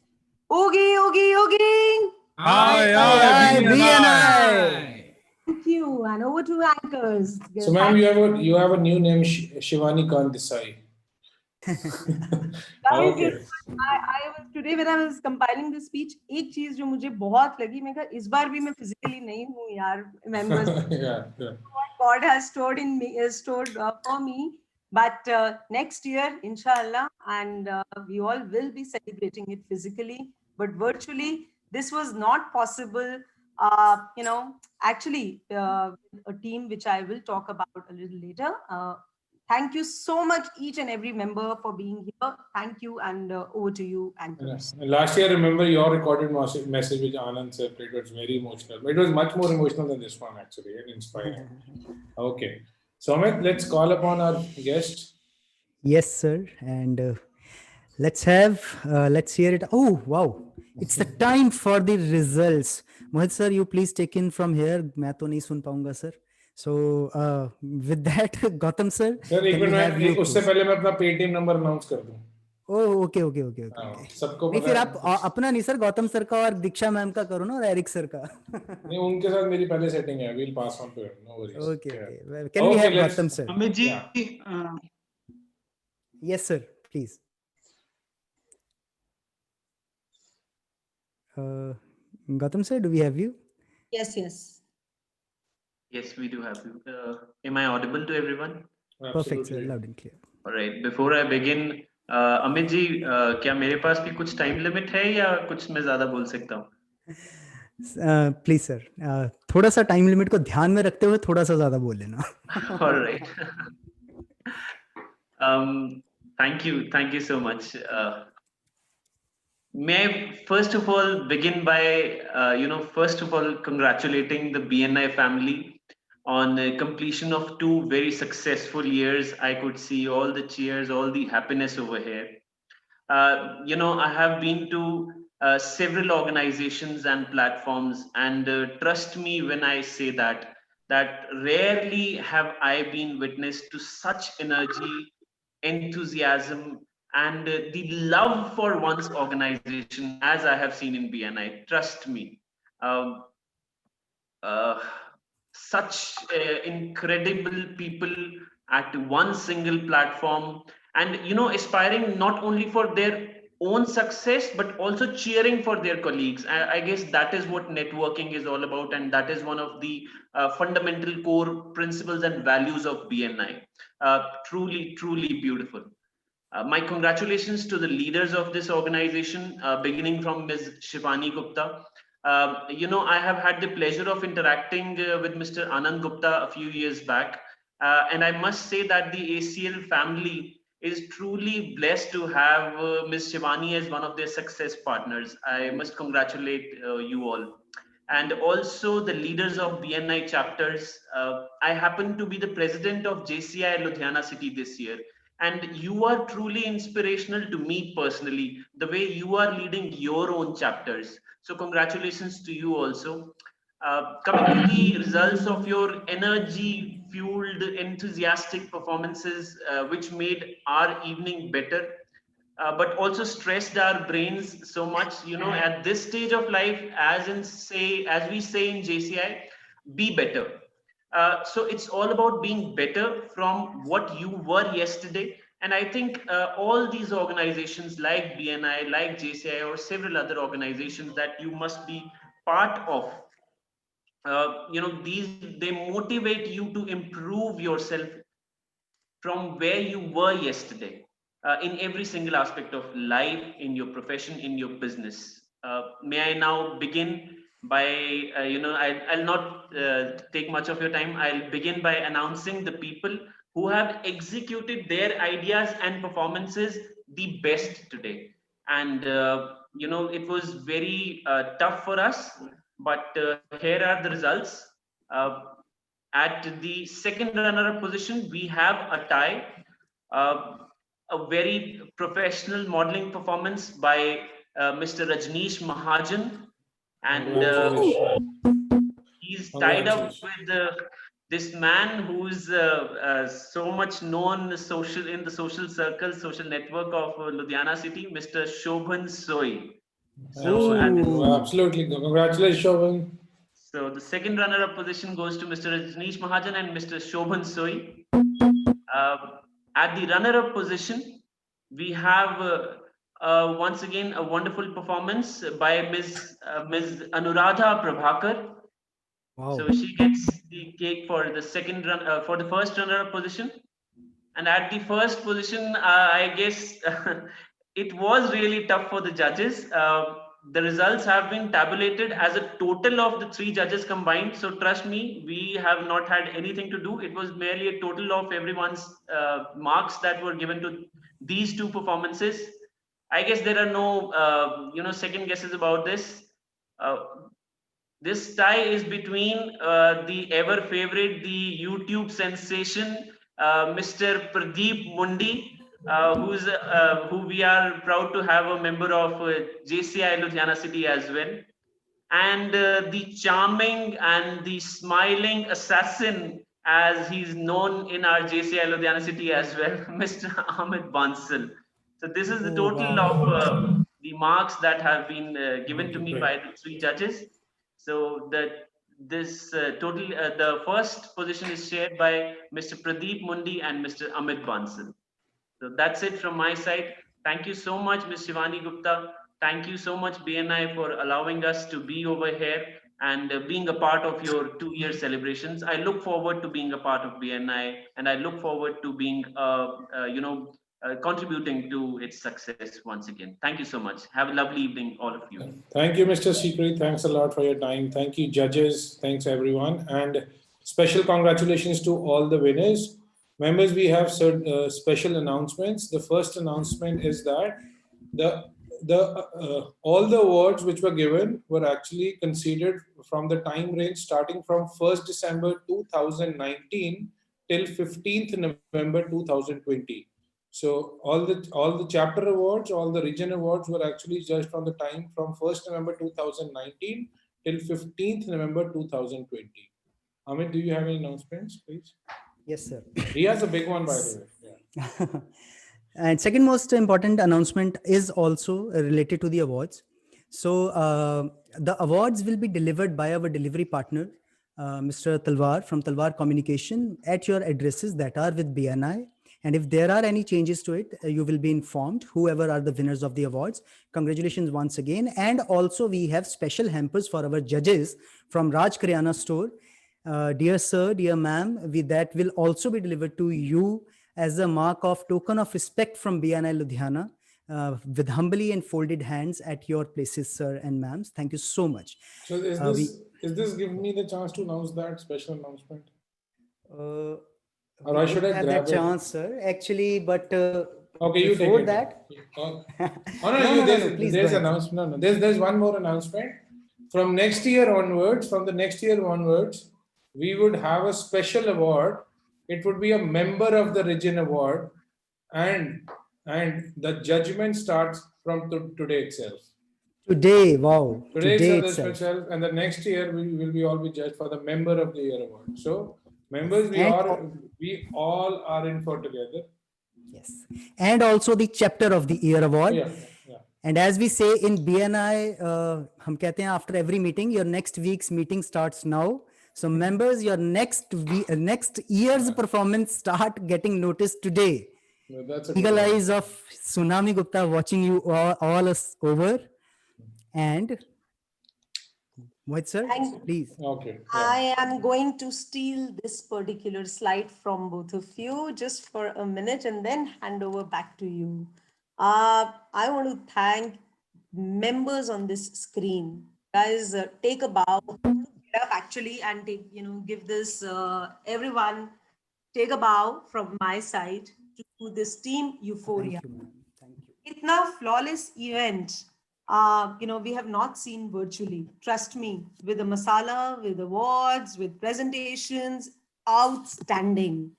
C: Oogie, oogie, oogie.
A: Aye,
B: BNI.
C: Thank you. And over to anchors.
A: So, ma'am, you have a new name, Shivani Kant Desai.
C: Guys,
A: Okay.
C: I was today when I was compiling the speech, एक चीज जो मुझे बहुत लगी, मैं कहा इस बार भी मैं physically नहीं हूँ यार members.
A: Yeah.
C: What God has stored in me is stored for me. But next year, inshallah, and we all will be celebrating it physically, but virtually, this was not possible. Actually, a team which I will talk about a little later. Thank you so much, each and every member, for being here. Thank you, and over to you, anchors.
A: Last year, remember your recorded message which Anand said, it was very emotional. It was much more emotional than this one, actually, and inspiring. Okay. So, Amit, let's call upon our guest.
B: Yes, sir. And let's hear it. Oh, wow. It's the time for the results. Mohit sir, you please take in from here. मैं तो नहीं सुन पाऊंगा, sir. So, with that, Gautam sir.
A: Sir, एक minute उससे पहले मैं अपना Paytm number announce कर दूं.
B: ओह, ओके.
A: सबको
B: नहीं, फिर आप अपना नहीं सर, गौतम सर का और दीक्षा मैम का करो ना, और एरिक सर का.
A: नहीं, उनके साथ मेरी पहले सेटिंग है. We'll pass on to him. No worries.
B: Okay. Can we have Gautam sir?
J: Amit ji.
B: Yes, sir. Please. Gautam sir, do we have you?
C: Yes.
J: Yes, we do have you. Am I audible to everyone?
B: Perfect, sir. Loud and clear.
J: All right. Before I begin, Amit ji, क्या मेरे पास भी कुछ time limit है या कुछ मैं ज्यादा बोल सकता हूँ?
B: Please, sir. थोड़ा सा टाइम लिमिट को ध्यान में रखते हुए थोड़ा सा ज्यादा बोल लेना.
J: All right. Thank you so much. May I first of all begin by, congratulating the BNI family on completion of 2 very successful years. I could see all the cheers, all the happiness over here. I have been to several organizations and platforms, and trust me when I say that rarely have I been witness to such energy, enthusiasm, and the love for one's organization as I have seen in BNI. Trust me. Such incredible people at one single platform, and aspiring not only for their own success but also cheering for their colleagues. I guess that is what networking is all about, and that is one of the fundamental core principles and values of BNI. Truly beautiful. My congratulations to the leaders of this organization, beginning from Ms. Shivani Gupta. I have had the pleasure of interacting with Mr. Anand Gupta a few years back, and I must say that the ACL family is truly blessed to have Ms. Shivani as one of their success partners. I must congratulate you all. And also the leaders of BNI chapters. I happen to be the president of JCI Ludhiana City this year. And you are truly inspirational to me personally, the way you are leading your own chapters. So congratulations to you also. Coming to the results of your energy-fueled, enthusiastic performances, which made our evening better, but also stressed our brains so much. At this stage of life, as we say in JCI, be better. So it's all about being better from what you were yesterday. And I think all these organizations like BNI, like JCI, or several other organizations that you must be part of, they motivate you to improve yourself from where you were yesterday in every single aspect of life, in your profession, in your business. May I now begin by, I'll not take much of your time. I'll begin by announcing the people who have executed their ideas and performances the best today. And, it was very tough for us, But here are the results. At the second runner-up position, we have a tie. A very professional modeling performance by Mr. Rajneesh Mahajan, and he's tied up with this man who's so much known in the social circle, social network of Ludhiana city, Mr. Shobhan Soi. So,
A: Absolutely. Congratulations, Shobhan.
J: So the second runner-up position goes to Mr. Rajneesh Mahajan and Mr. Shobhan Soi. At the runner-up position, we have once again a wonderful performance by Ms. Anuradha Prabhakar.
B: Wow.
J: So she gets the cake for the for the first runner-up position. And at the first position, I guess it was really tough for the judges. The results have been tabulated as a total of the 3 judges combined. So trust me, we have not had anything to do. It was merely a total of everyone's marks that were given to these 2 performances. I guess there are no, second guesses about this. This tie is between the ever favorite, the YouTube sensation, Mr. Pradeep Mundi, who we are proud to have a member of JCI Ludhiana City as well, and the charming and the smiling assassin, as he's known in our JCI Ludhiana City as well, Mr. Amit Bansal. So this is the total of the marks that have been given to me by the 3 judges. So the first position is shared by Mr. Pradeep Mundi and Mr. Amit Bansal. So that's it from my side. Thank you so much, Ms. Shivani Gupta. Thank you so much, BNI, for allowing us to be over here and being a part of your 2-year celebrations. I look forward to being a part of BNI, and I look forward to being, contributing to its success once again. Thank you so much. Have a lovely evening, all of you.
A: Thank you, Mr. Sikri. Thanks a lot for your time. Thank you, judges. Thanks, everyone. And special congratulations to all the winners. Members, we have certain special announcements. The first announcement is that all the awards which were given were actually considered from the time range starting from 1st December 2019 till 15th November 2020. So all the chapter awards, all the region awards were actually judged from the time from 1st November 2019 till 15th November 2020. Amit, do you have any announcements, please?
B: Yes, sir.
A: He has a big one, by the way. Yeah.
B: And second most important announcement is also related to the awards. So the awards will be delivered by our delivery partner, Mr. Talwar from Talwar Communication, at your addresses that are with BNI. And if there are any changes to it, you will be informed, whoever are the winners of the awards. Congratulations once again. And also we have special hampers for our judges from Raj Kiryana Store. Dear sir, dear ma'am, that will also be delivered to you as a mark of token of respect from BNI Ludhiana, with humbly and folded hands at your places, sir and ma'ams. Thank you so much.
A: So is this giving me the chance to announce that special announcement? Or I should have
B: that
A: grabbed
B: chance, sir, actually, but
A: okay, you
B: before
A: take it.
B: that.
A: There's announcement. No, there's one more announcement. From next year onwards, we would have a special award. It would be a member of the region award, and the judgment starts from today itself.
B: Today, wow.
A: Today itself, and the next year we will all be judged for the member of the year award. So members, we all are in for together.
B: Yes, and also the chapter of the year award.
A: Yeah.
B: And as we say in BNI, हम कहते हैं after every meeting, your next week's meeting starts now. So members, your next year's performance start getting noticed today.
A: No, that's
B: Eagle eyes of Tsunami Gupta watching you all us over. And what, sir? Please.
A: Okay.
C: I am going to steal this particular slide from both of you just for a minute and then hand over back to you. I want to thank members on this screen. Guys, take a bow. Get up actually and take, give this everyone. Take a bow from my side to this team Euphoria.
B: Thank you.
C: Itna flawless event we have not seen virtually. Trust me, with the masala, with awards, with presentations, outstanding.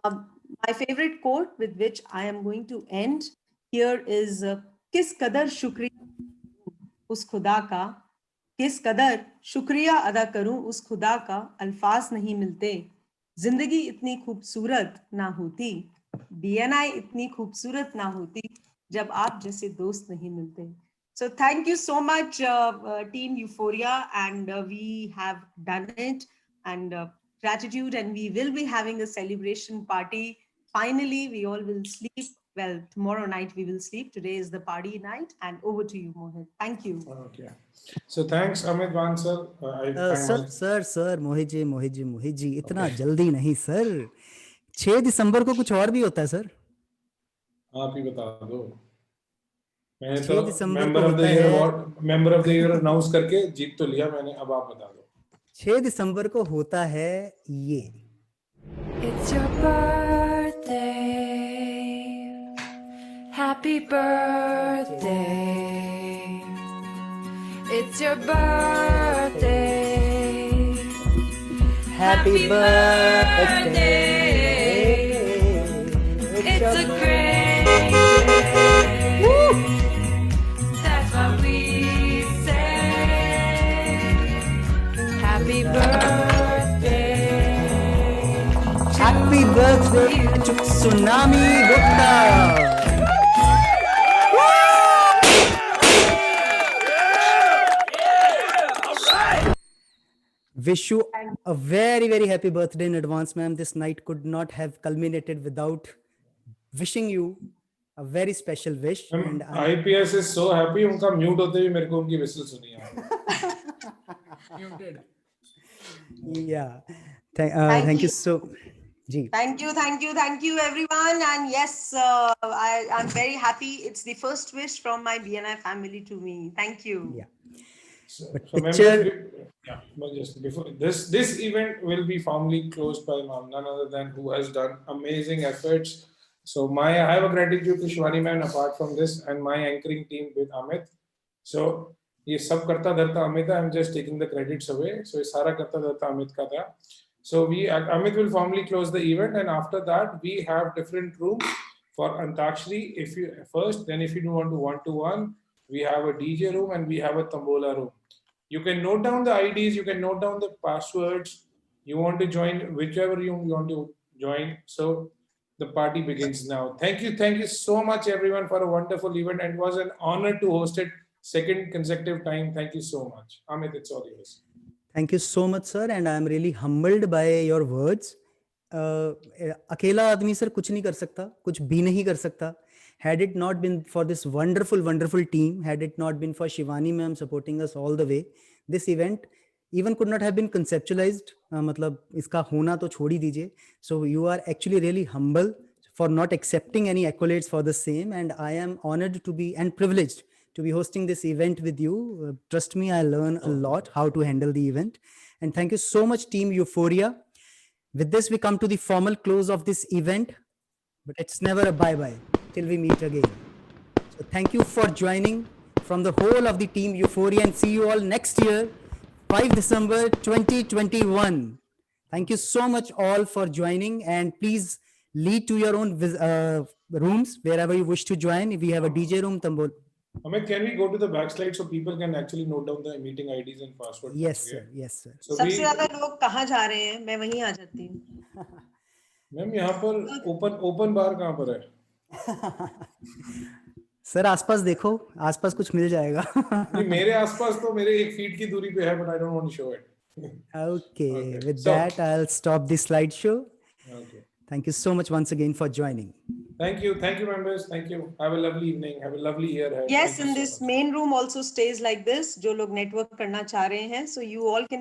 C: My favorite quote with which I am going to end here is, किस कदर शुक्रिया उस खुदा का, किस कदर शुक्रिया अदा करूं उस खुदा का, अल्फाज नहीं मिलते, जिंदगी इतनी खूबसूरत ना होती, BNI इतनी खूबसूरत ना होती जब आप जैसे दोस्त नहीं मिलते. So thank you so much, Team Euphoria, and we have done it, and gratitude, and we will be having a celebration party. Finally, we all will sleep. Well, tomorrow night we will sleep. Today is the party night, and over to you, Mohit. Thank you.
A: Okay. So thanks, Amit Van sir.
B: Sir Mohit ji इतना जल्दी नहीं sir. 6 दिसंबर को कुछ और भी होता है sir.
A: आप ही बता दो. मैंने
B: 6
A: तो
B: दिसंबर
A: member of the year award, member of the year announce करके जीत तो लिया मैंने. अब आप बता दो.
B: 6 दिसंबर को होता है ये.
F: It's your birthday. Happy birthday. It's your birthday.
B: Happy birthday.
F: It's a great day. That's what we say. Happy birthday.
B: Happy birthday to Tsunami Gupta. Wish you a very, very happy birthday in advance, ma'am. This night could not have culminated without wishing you a very special wish. And
A: IPS is so happy. उनका mute होते हुए मेरे को उनकी whistle सुनी है.
V: Muted.
B: Yeah. Thank you so.
C: Thank you, everyone. And yes, I'm very happy. It's the first wish from my BNI family to me. Thank you.
B: Yeah.
A: So
B: picture.
A: But just before this event will be formally closed by none other than who has done amazing efforts. So I have a gratitude to Shivani ma'am apart from this, and my anchoring team with Amit. So ये सब करता धरता अमित है. I'm just taking the credits away. So ये सारा करता धरता अमित का था. So Amit will formally close the event, and after that we have different rooms for Antakshari. If you don't want to one-to-one, we have a DJ room and we have a Tambola room. You can note down the IDs, you can note down the passwords. You want to join whichever room you want to join. So the party begins now. Thank you so much everyone for a wonderful event, and it was an honor to host it second consecutive time. Thank you so much. Amit, it's all yours.
B: Thank you so much, sir, and I am really humbled by your words. अकेला आदमी sir कुछ नहीं कर सकता, कुछ भी नहीं कर सकता. Had it not been for this wonderful team, had it not been for Shivani ma'am supporting us all the way, this event even could not have been conceptualized. मतलब इसका होना तो छोड़ ही दीजिए. So you are actually really humble for not accepting any accolades for the same, and I am honored to be and privileged to be hosting this event with you. Trust me, I learn a lot how to handle the event. And thank you so much, Team Euphoria. With this, we come to the formal close of this event, but it's never a bye-bye till we meet again. So thank you for joining from the whole of the Team Euphoria, and see you all next year, 5 December 2021. Thank you so much all for joining, and please lead to your own rooms wherever you wish to join. If we have a DJ room, Tambol.
A: Amit, can we go to the backslide so people can actually note down the meeting IDs and passwords?
B: Yes, sir. Yes, sir.
A: So
C: सबसे ज़्यादा लोग कहाँ जा रहे हैं? मैं वहीं आ जाती हूँ.
A: मैम यहाँ पर ओपन बार कहाँ पर है?
B: सर आसपास देखो, आसपास कुछ मिल जाएगा.
A: मेरे आसपास तो मेरे 1 फीट की दूरी पे है, but I don't want to show it.
B: Okay. With that, I'll stop the slideshow.
A: Okay.
B: Thank you so much once again for joining.
A: Thank you members. Thank you. Have a lovely evening. Have a lovely year ahead.
C: Yes, and this main room also stays like this. जो लोग network करना चाह रहे हैं, so you all can